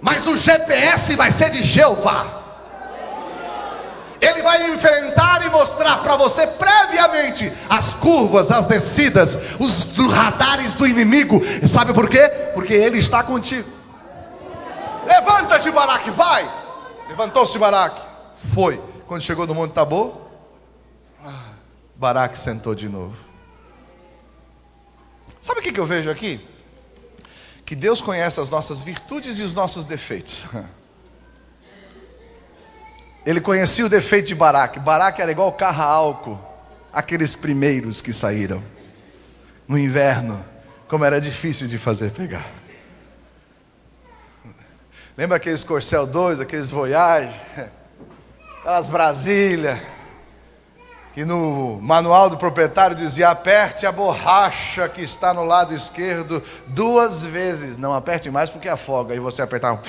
Mas o GPS vai ser de Jeová. Ele vai enfrentar e mostrar para você previamente as curvas, as descidas, os radares do inimigo. E sabe por quê? Porque ele está contigo. Levanta-te, Baraque, vai. Levantou-se Baraque, foi. Quando chegou no Monte Tabor, Baraque sentou de novo. Sabe o que eu vejo aqui? Que Deus conhece as nossas virtudes e os nossos defeitos. Ele conhecia o defeito de Baraque. Baraque era igual carro a álcool, aqueles primeiros que saíram no inverno, como era difícil de fazer pegar. Lembra aqueles Corcel 2, aqueles Voyage, aquelas Brasília, que no manual do proprietário dizia: aperte a borracha que está no lado esquerdo 2 vezes. Não aperte mais porque afoga. Aí você apertava.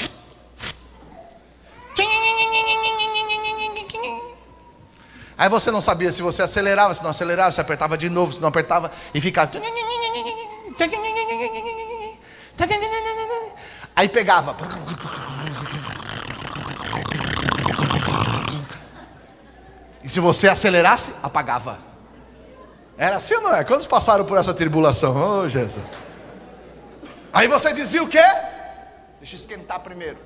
Aí você não sabia se você acelerava, se não acelerava, se apertava de novo, se não apertava, e ficava. Aí pegava. E se você acelerasse, apagava. Era assim ou não é? Quantos passaram por essa tribulação? Oh, Jesus. Aí você dizia o quê? Deixa eu esquentar primeiro.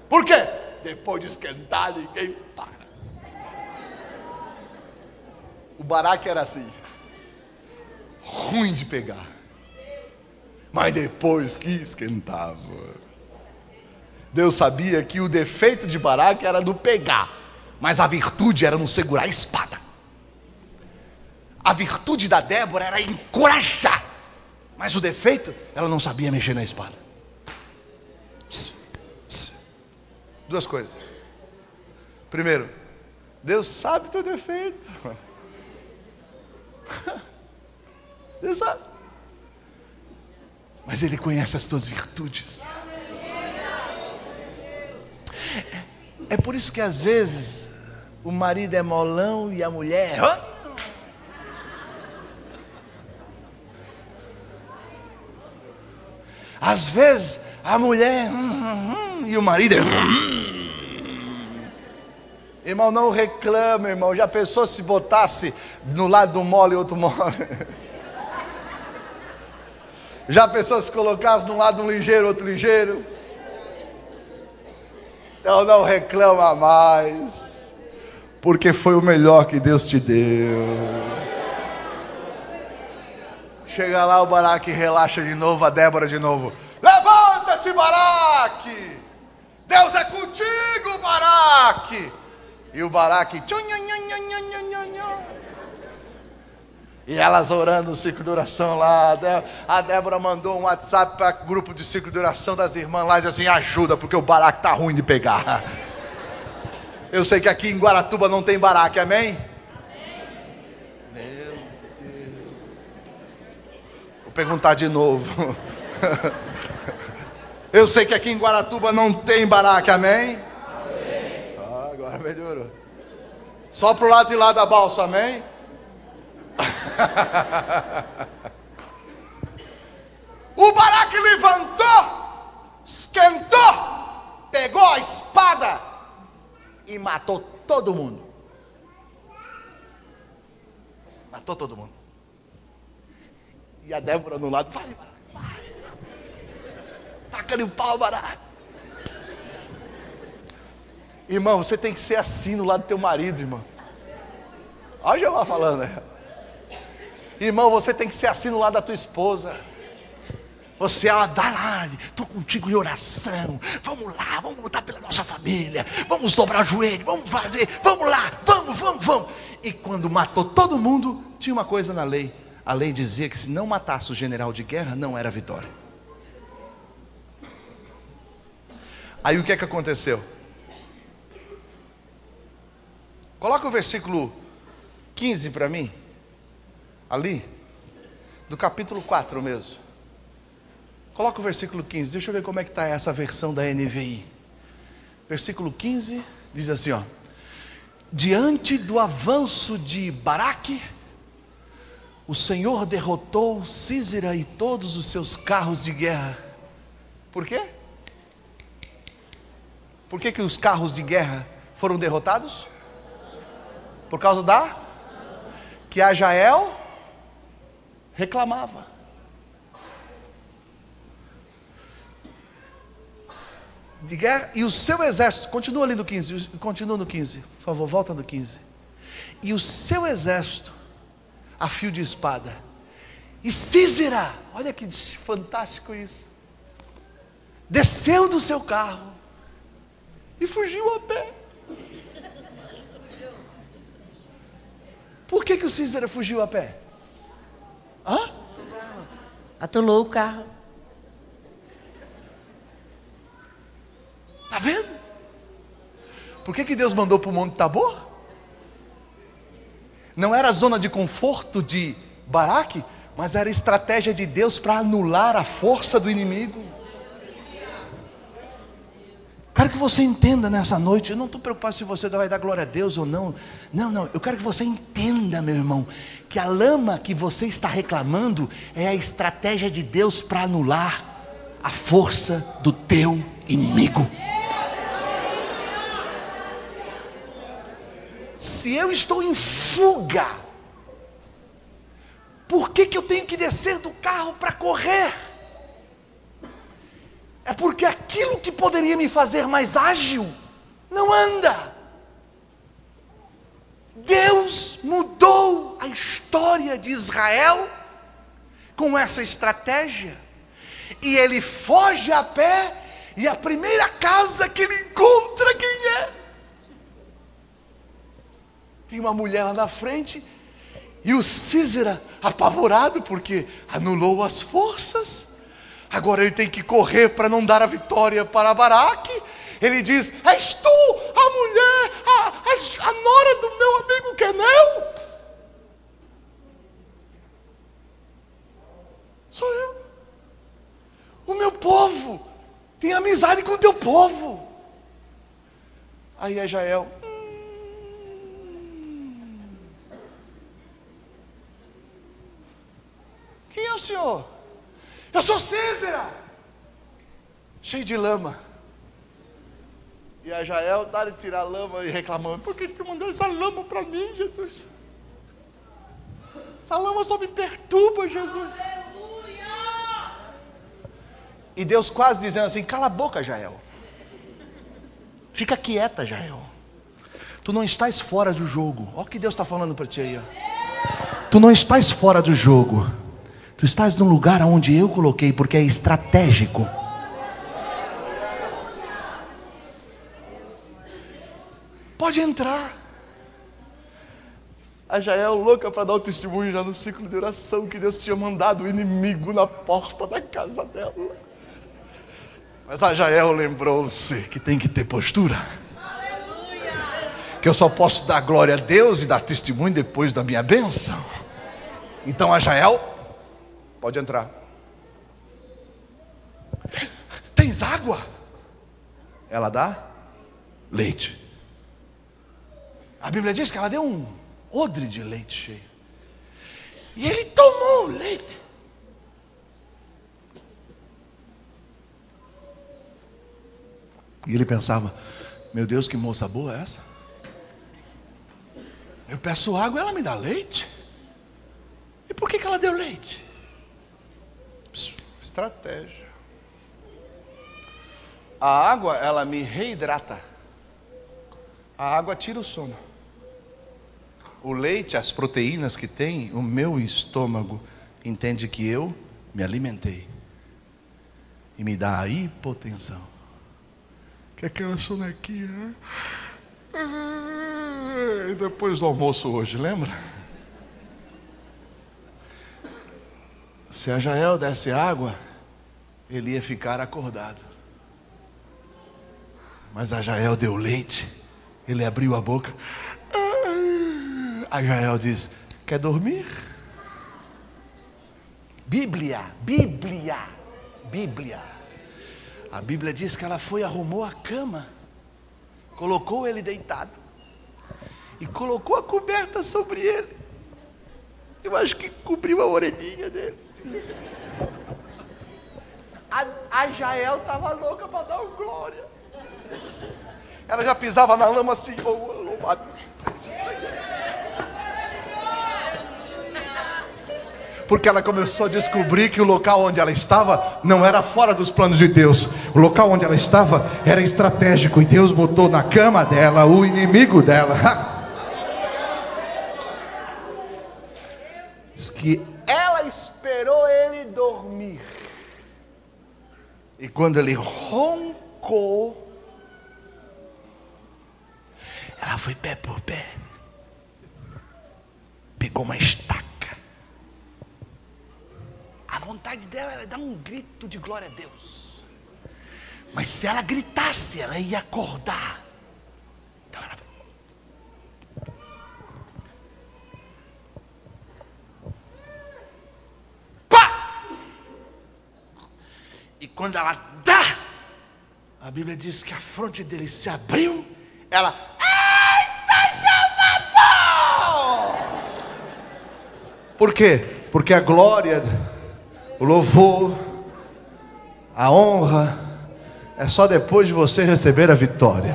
Por quê? Depois de esquentar, ninguém para. O Baraque era assim, ruim de pegar, mas depois que esquentava, Deus sabia que o defeito de Baraque era no pegar, mas a virtude era no segurar a espada. A virtude da Débora era encorajar, mas o defeito, ela não sabia mexer na espada. Duas coisas. Primeiro, Deus sabe teu defeito. Deus sabe. Mas Ele conhece as tuas virtudes. É por isso que às vezes o marido é molão e a mulher... Às vezes a mulher e o marido... Irmão, não reclama, irmão. Já pensou se botasse no lado de um mole e outro mole? Já pensou se colocasse de um lado um ligeiro, outro ligeiro? Então não reclama mais, porque foi o melhor que Deus te deu. Chega lá, o Baraque relaxa de novo, a Débora de novo. Levanta-te, Baraque! Deus é contigo, Baraque! E o Baraque... E elas orando no ciclo de oração lá. A Débora mandou um WhatsApp para o grupo de ciclo de oração das irmãs lá e disse assim: ajuda, porque o Baraque está ruim de pegar. Eu sei que aqui em Guaratuba não tem Baraque, amém? Meu Deus. Vou perguntar de novo. Eu sei que aqui em Guaratuba não tem Baraque, amém? Ah, agora melhorou. Só pro lado de lá da balsa, amém? O Baraque levantou, esquentou, pegou a espada e matou todo mundo. Matou todo mundo. E a Débora no lado, vai, taca-lhe o pau, Baraque. Irmão, você tem que ser assim no lado do teu marido, irmão. Olha o Jeová falando, né? Irmão, você tem que ser assim no lado da tua esposa. Você, ela dá lá, estou contigo em oração. Vamos lá, vamos lutar pela nossa família. Vamos dobrar o joelho, vamos fazer, vamos lá, vamos. E quando matou todo mundo, tinha uma coisa na lei. A lei dizia que se não matasse o general de guerra, não era vitória. Aí o que é que aconteceu? Coloca o versículo 15 para mim. Ali, do capítulo 4 mesmo. Coloca o versículo 15, deixa eu ver como é que está essa versão da NVI. Versículo 15 diz assim, ó: diante do avanço de Baraque, o Senhor derrotou Sísera e todos os seus carros de guerra. Por quê? Por que os carros de guerra foram derrotados? Por causa que a Jael reclamava. De guerra, e o seu exército, continua ali no 15, continua no 15, por favor, volta no 15. E o seu exército a fio de espada. E Sísera, olha que fantástico isso, desceu do seu carro e fugiu a pé. Por que o Sísera fugiu a pé? Hã? Atolou o carro. Está vendo? Por que Deus mandou para o Monte Tabor? Não era a zona de conforto de Baraque, mas era a estratégia de Deus para anular a força do inimigo. Quero que você entenda nessa noite. Eu não estou preocupado se você vai dar glória a Deus ou não. Não, eu quero que você entenda, meu irmão, que a lama que você está reclamando é a estratégia de Deus para anular a força do teu inimigo. Se eu estou em fuga, por que eu tenho que descer do carro para correr? É porque aquilo que poderia me fazer mais ágil não anda. Deus mudou a história de Israel com essa estratégia. E ele foge a pé E a primeira casa que ele encontra, quem é? Tem uma mulher lá na frente. E o Sísera, apavorado, porque anulou as forças. Agora ele tem que correr para não dar a vitória para Baraque. Ele diz: és tu a mulher, a nora do meu amigo Queneu? Sou eu. O meu povo tem amizade com o teu povo. Aí é Jael: quem é o senhor? Eu sou Sísera, cheio de lama. E a Jael dá de tirar a lama e reclamando: por que tu mandou essa lama para mim, Jesus? Essa lama só me perturba, Jesus. E Deus quase dizendo assim: cala a boca, Jael. Fica quieta, Jael. Tu não estás fora do jogo. Olha o que Deus está falando para ti aí, ó. Tu não estás fora do jogo. Tu estás no lugar onde eu coloquei, porque é estratégico. Pode entrar. A Jael louca para dar o testemunho já no ciclo de oração, que Deus tinha mandado o inimigo na porta da casa dela. Mas a Jael lembrou-se que tem que ter postura. Que eu só posso dar glória a Deus e dar testemunho depois da minha bênção. Então a Jael: pode entrar. Tens água? Ela dá leite. A Bíblia diz que ela deu um odre de leite cheio. E ele tomou o leite. E ele pensava: meu Deus, que moça boa é essa? Eu peço água e ela me dá leite. E por que ela deu leite? Estratégia. A água, ela me reidrata. A água tira o sono. O leite, as proteínas que tem, o meu estômago entende que eu me alimentei. E me dá a hipotensão. Que é aquela sonequinha, né? E depois do almoço hoje, lembra? Se a Jael desse água, ele ia ficar acordado. Mas a Jael deu leite. Ele abriu a boca. A Jael diz: quer dormir? Bíblia. A Bíblia diz que ela foi e arrumou a cama, colocou ele deitado e colocou a coberta sobre ele. Eu acho que cobriu a orelhinha dele. A Jael estava louca para dar um glória. Ela já pisava na lama assim: oh, louvado Senhor. Porque ela começou a descobrir que o local onde ela estava não era fora dos planos de Deus. O local onde ela estava era estratégico. E Deus botou na cama dela o inimigo dela. Diz que ela esperou ele dormir. E quando ele roncou, ela foi pé por pé. Pegou uma estaca. A vontade dela era dar um grito de glória a Deus. Mas se ela gritasse, ela ia acordar. Então ela... pá! E quando ela dá, a Bíblia diz que a fronte dele se abriu. Ela... eita, chavapó! Por quê? Porque a glória... o louvor, a honra, é só depois de você receber a vitória.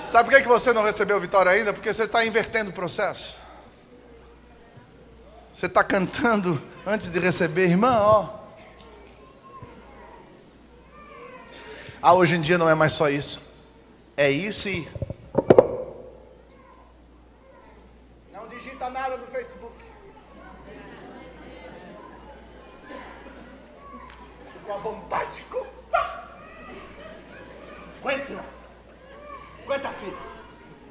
Sabe por que você não recebeu a vitória ainda? Porque você está invertendo o processo. Você está cantando antes de receber, irmã, ó. Hoje em dia não é mais só isso. É isso e... não digita nada no Facebook. com a vontade de contar. Aguenta, irmão. Aguenta, filho.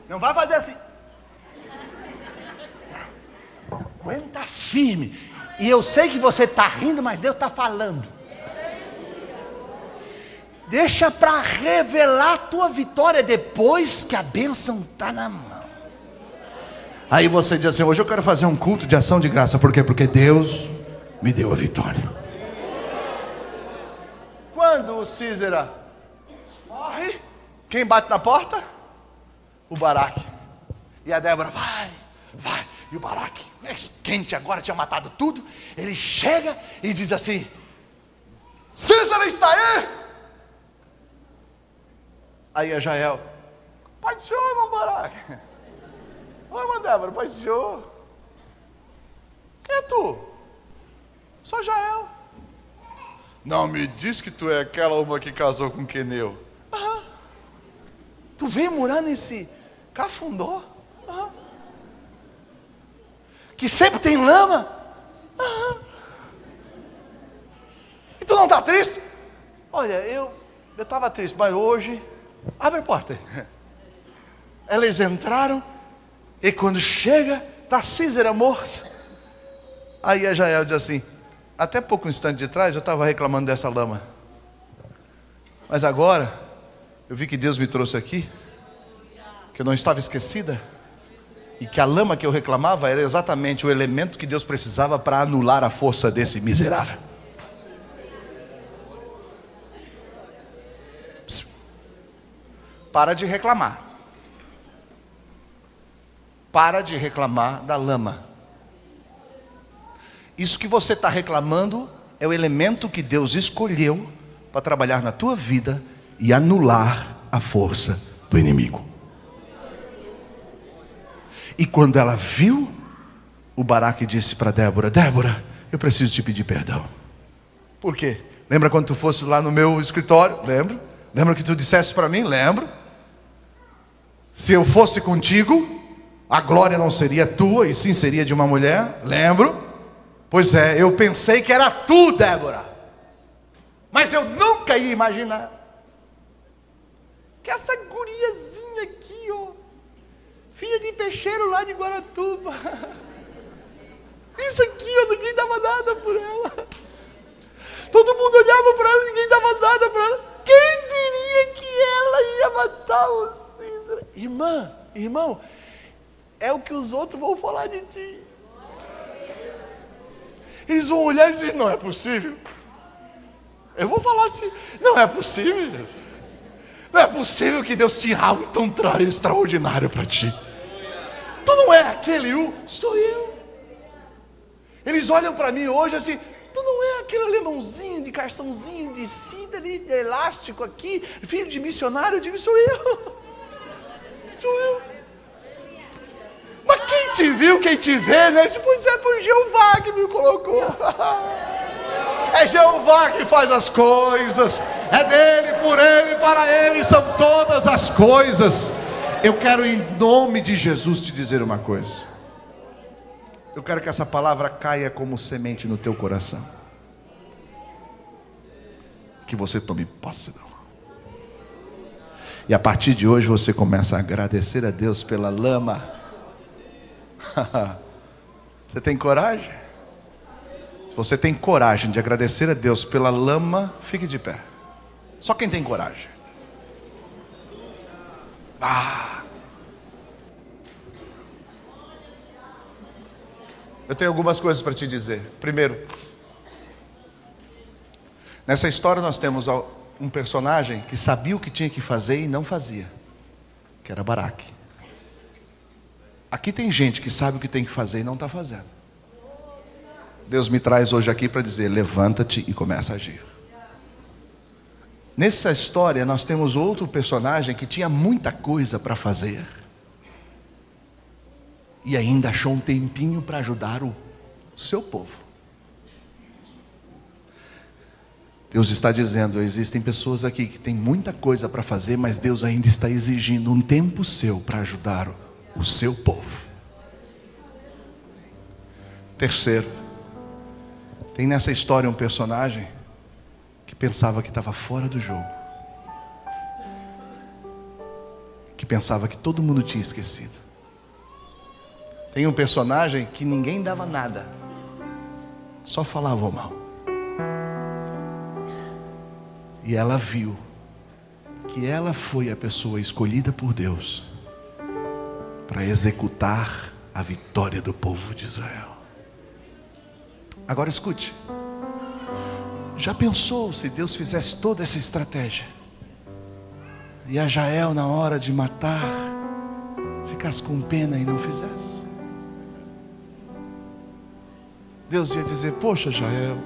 Não vai fazer assim. Não. Aguenta firme. E eu sei que você está rindo, mas Deus está falando. Deixa para revelar a tua vitória depois que a bênção está na mão. Aí você diz assim: hoje eu quero fazer um culto de ação de graça. Por quê? Porque Deus me deu a vitória. Quando o Císera morre, quem bate na porta? O Baraque. E a Débora, vai. E o Baraque, quente agora, tinha matado tudo. Ele chega e diz assim: Císera está aí? Aí a Jael: pai do senhor, irmão Baraque. Oi, irmã Débora, pai do senhor. Quem é tu? Sou Jael. Não me diz que tu é aquela uma que casou com Queneu. Aham. Tu veio morar nesse cafundó? Aham. Que sempre tem lama? Aham. E tu não está triste? Olha, eu estava triste, mas hoje... Abre a porta. Eles entraram, e quando chega, está Císera morto. Aí a Jael diz assim: até pouco instante de trás eu estava reclamando dessa lama, mas agora eu vi que Deus me trouxe aqui, que eu não estava esquecida, e que a lama que eu reclamava era exatamente o elemento que Deus precisava para anular a força desse miserável. Para de reclamar. Para de reclamar da lama. Isso que você está reclamando é o elemento que Deus escolheu para trabalhar na tua vida e anular a força do inimigo. E quando ela viu, o Baraque disse para Débora: Débora, eu preciso te pedir perdão. Por quê? Lembra quando tu fosse lá no meu escritório? Lembra que tu dissesse para mim? Lembro. Se eu fosse contigo, a glória não seria tua, e sim seria de uma mulher. Lembro. Pois é, eu pensei que era tu, Débora, mas eu nunca ia imaginar que essa guriazinha aqui, ó, filha de peixeiro lá de Guaratuba, isso aqui, ó, ninguém dava nada por ela. Todo mundo olhava para ela e ninguém dava nada para ela. Quem diria que ela ia matar o Císera? Irmão, é o que os outros vão falar de ti. Eles vão olhar e dizer: não é possível. Eu vou falar assim: não é possível, Jesus. Não é possível que Deus tinha algo tão extraordinário para ti. Tu não é aquele, sou eu. Eles olham para mim hoje assim: tu não é aquele alemãozinho de carçãozinho de cinta ali, de elástico aqui, filho de missionário. Eu digo: sou eu. Sou eu. Mas quem te viu, quem te vê, né? Pois é por Jeová que me colocou. É Jeová que faz as coisas. É dele, por ele, para ele são todas as coisas. Eu quero, em nome de Jesus, te dizer uma coisa. Eu quero que essa palavra caia como semente no teu coração. Que você tome posse dela. E a partir de hoje você começa a agradecer a Deus pela lama. Você tem coragem? Se você tem coragem de agradecer a Deus pela lama, fique de pé. Só quem tem coragem. Eu tenho algumas coisas para te dizer. Primeiro, nessa história nós temos um personagem que sabia o que tinha que fazer e não fazia, que era Baraque. Aqui tem gente que sabe o que tem que fazer e não está fazendo. Deus me traz hoje aqui para dizer: levanta-te e começa a agir. Nessa história nós temos outro personagem que tinha muita coisa para fazer e ainda achou um tempinho para ajudar o seu povo. Deus está dizendo: existem pessoas aqui que têm muita coisa para fazer, mas Deus ainda está exigindo um tempo seu para ajudar o seu povo. Terceiro, tem nessa história um personagem que pensava que estava fora do jogo, que pensava que todo mundo tinha esquecido. Tem um personagem que ninguém dava nada, só falavam mal. E ela viu que ela foi a pessoa escolhida por Deus para executar a vitória do povo de Israel. Agora escute. Já pensou se Deus fizesse toda essa estratégia e a Jael, na hora de matar, ficasse com pena e não fizesse? Deus ia dizer: poxa, Jael,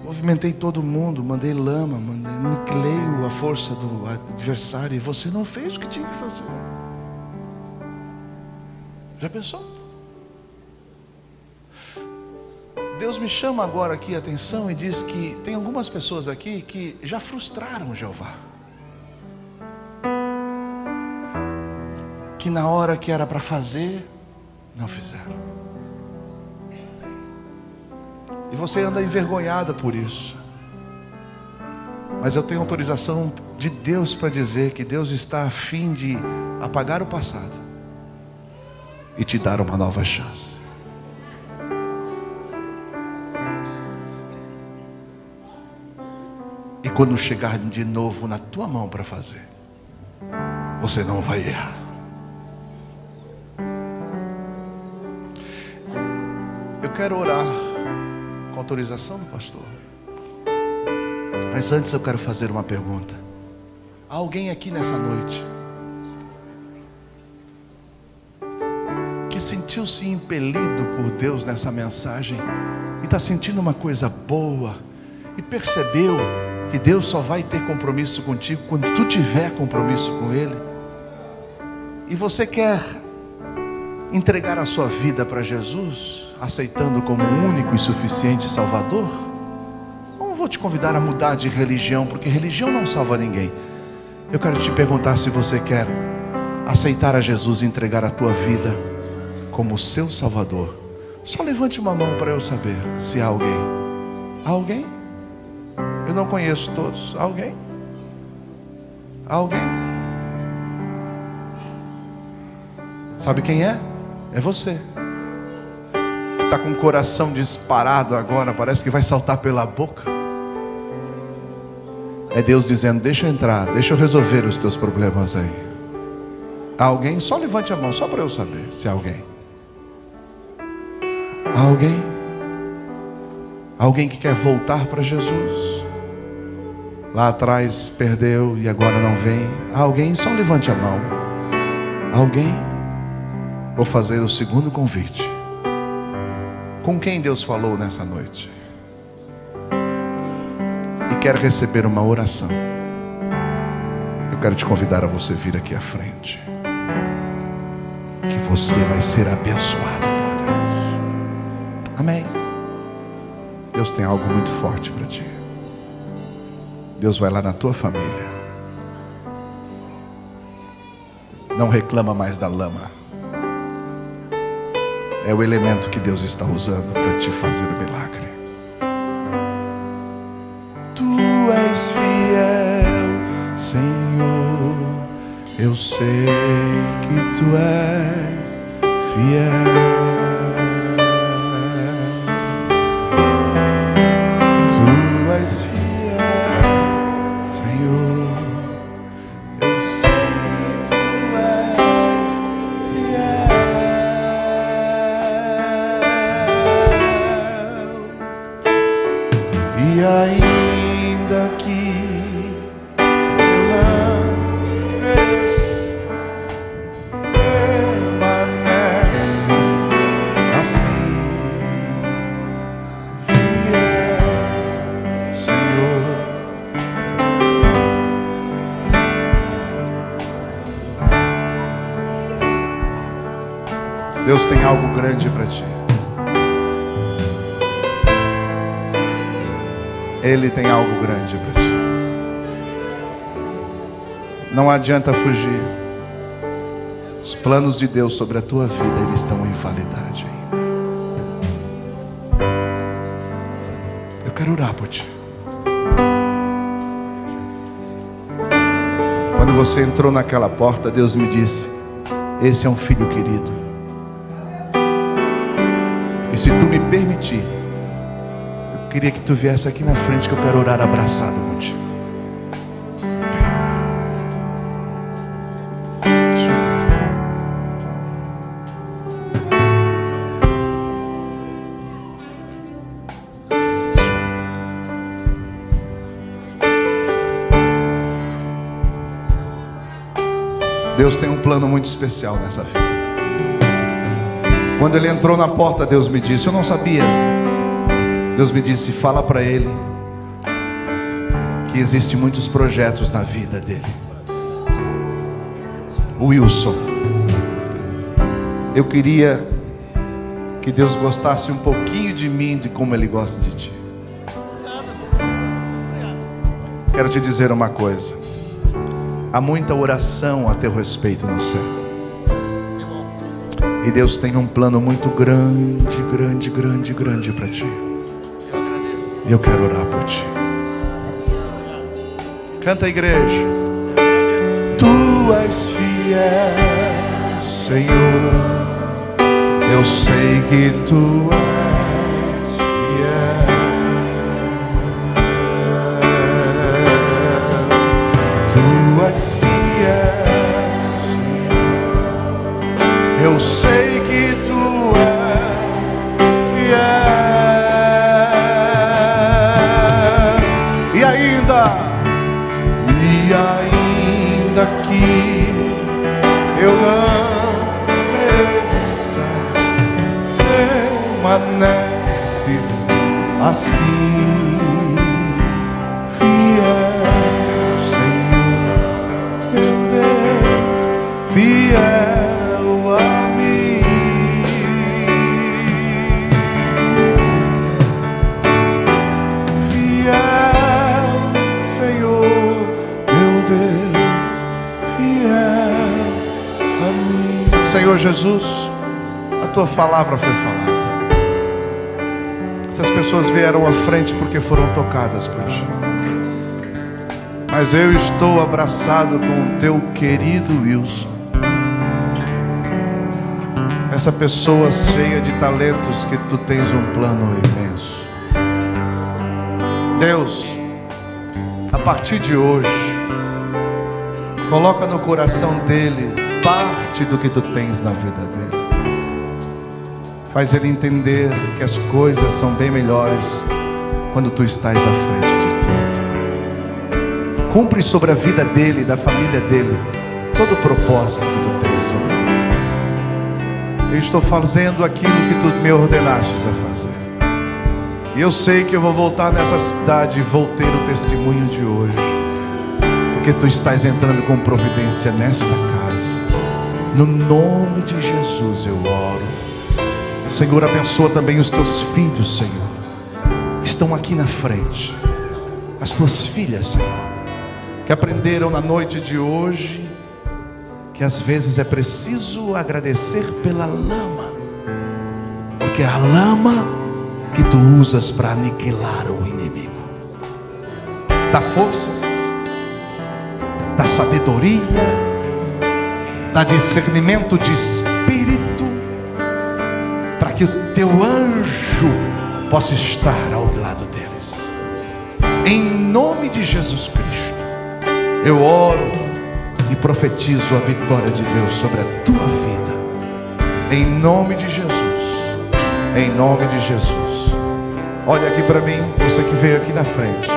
movimentei todo mundo, mandei lama, aniquilei a força do adversário e você não fez o que tinha que fazer. Já pensou? Deus me chama agora aqui a atenção e diz que tem algumas pessoas aqui que já frustraram Jeová, que na hora que era para fazer, não fizeram. E você anda envergonhada por isso. Mas eu tenho autorização de Deus para dizer que Deus está a fim de apagar o passado e te dar uma nova chance. E quando chegar de novo na tua mão para fazer, você não vai errar. Eu quero orar com autorização do pastor. Mas antes eu quero fazer uma pergunta. Há alguém aqui nessa noite que sentiu-se impelido por Deus nessa mensagem e está sentindo uma coisa boa e percebeu que Deus só vai ter compromisso contigo quando tu tiver compromisso com Ele, e você quer entregar a sua vida para Jesus, aceitando como único e suficiente Salvador? Não vou te convidar a mudar de religião, porque religião não salva ninguém. Eu quero te perguntar se você quer aceitar a Jesus e entregar a tua vida como seu Salvador. Só levante uma mão para eu saber se há alguém. Há alguém? Eu não conheço todos. Há alguém? Há alguém? Sabe quem é? É você. Está com o coração disparado agora, parece que vai saltar pela boca. É Deus dizendo: deixa eu entrar, deixa eu resolver os teus problemas aí. Há alguém? Só levante a mão, só para eu saber se há alguém. Há alguém? Alguém que quer voltar para Jesus? Lá atrás perdeu e agora não vem. Há alguém? Só levante a mão. Alguém? Vou fazer o segundo convite. Com quem Deus falou nessa noite e quer receber uma oração? Eu quero te convidar a você vir aqui à frente, que você vai ser abençoado por Deus. Amém. Deus tem algo muito forte para ti. Deus vai lá na tua família. Não reclama mais da lama. É o elemento que Deus está usando para te fazer o milagre. Tu és fiel, Senhor. Eu sei que tu és fiel. Tu és fiel. E ainda que eu não mereça, permaneces assim, fiel, Senhor. Deus tem algo grande para ti. Ele tem algo grande para ti. Não adianta fugir. Os planos de Deus sobre a tua vida, eles estão em validade ainda. Eu quero orar por ti. Quando você entrou naquela porta, Deus me disse: esse é um filho querido. E se tu me permitir, eu queria que tu viesse aqui na frente, que eu quero orar abraçado contigo. Deus tem um plano muito especial nessa vida. Quando ele entrou na porta, Deus me disse, eu não sabia. Deus me disse: fala para ele que existem muitos projetos na vida dele. Wilson, eu queria que Deus gostasse um pouquinho de mim, de como ele gosta de ti. Quero te dizer uma coisa: há muita oração a teu respeito no céu. E Deus tem um plano muito grande, grande, grande, grande para ti. E eu quero orar por ti. Canta, igreja. Tu és fiel, Senhor. Eu sei que tu és fiel. Tu és fiel, Senhor. Eu sei que tu és fiel. E ainda que eu não mereça, permaneces assim, fiel, Senhor, meu Deus, fiel a mim. Fiel, Senhor, meu Deus, fiel a mim. Senhor Jesus, a tua palavra foi falada. Essas pessoas vieram à frente porque foram tocadas por ti. Mas eu estou abraçado com o teu querido Wilson, essa pessoa cheia de talentos que tu tens um plano imenso. Deus, a partir de hoje, coloca no coração dele parte do que tu tens na vida dele. Faz ele entender que as coisas são bem melhores quando tu estás à frente de tudo. Cumpre sobre a vida dele, da família dele, todo o propósito que tu tens sobre ele. Eu estou fazendo aquilo que tu me ordenastes a fazer. E eu sei que eu vou voltar nessa cidade e vou ter o testemunho de hoje, porque tu estás entrando com providência nesta casa. No nome de Jesus eu oro. Senhor, abençoa também os teus filhos, Senhor, que estão aqui na frente. As tuas filhas, Senhor, que aprenderam na noite de hoje que às vezes é preciso agradecer pela lama, porque é a lama que tu usas para aniquilar o inimigo. Dá forças, dá sabedoria, dá discernimento de espírito, para que o teu anjo possa estar ao lado deles. Em nome de Jesus Cristo, eu oro e profetizo a vitória de Deus sobre a tua vida. Em nome de Jesus. Em nome de Jesus. Olha aqui para mim, você que veio aqui na frente.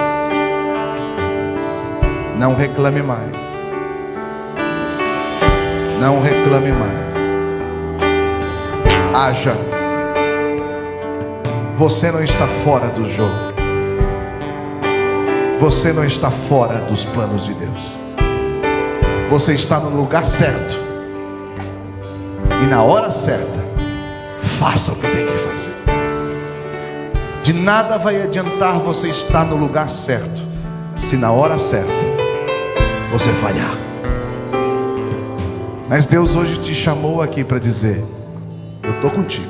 Não reclame mais. Não reclame mais. Haja. Você não está fora do jogo. Você não está fora dos planos de Deus. Você está no lugar certo. E na hora certa, faça o que tem que fazer. De nada vai adiantar você estar no lugar certo, se na hora certa você falhar. Mas Deus hoje te chamou aqui para dizer: eu estou contigo.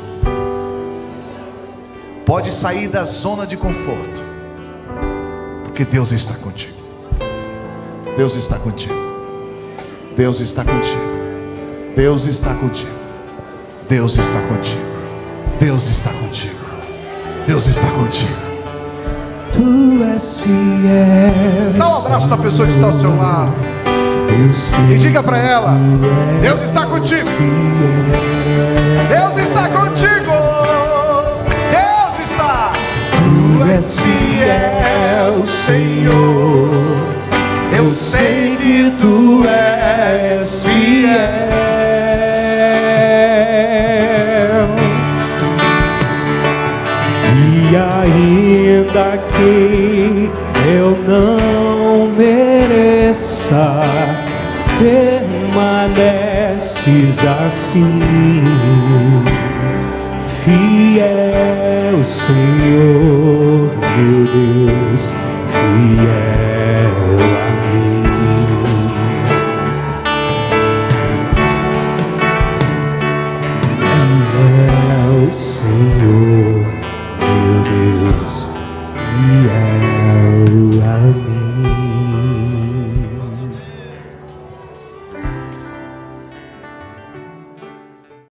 Pode sair da zona de conforto, porque Deus está contigo. Deus está contigo. Deus está contigo. Deus está contigo. Deus está contigo. Deus está contigo. Deus está contigo. Tu és fiel. Dá um abraço na pessoa que está ao seu lado e diga para ela: Deus está contigo. Deus está contigo. Deus está. Tu és fiel, Senhor. Eu sei que tu és fiel. E ainda que eu não mereça, permaneces assim, fiel, Senhor, meu Deus, fiel a mim. Fiel, Senhor, meu Deus, fiel a mim.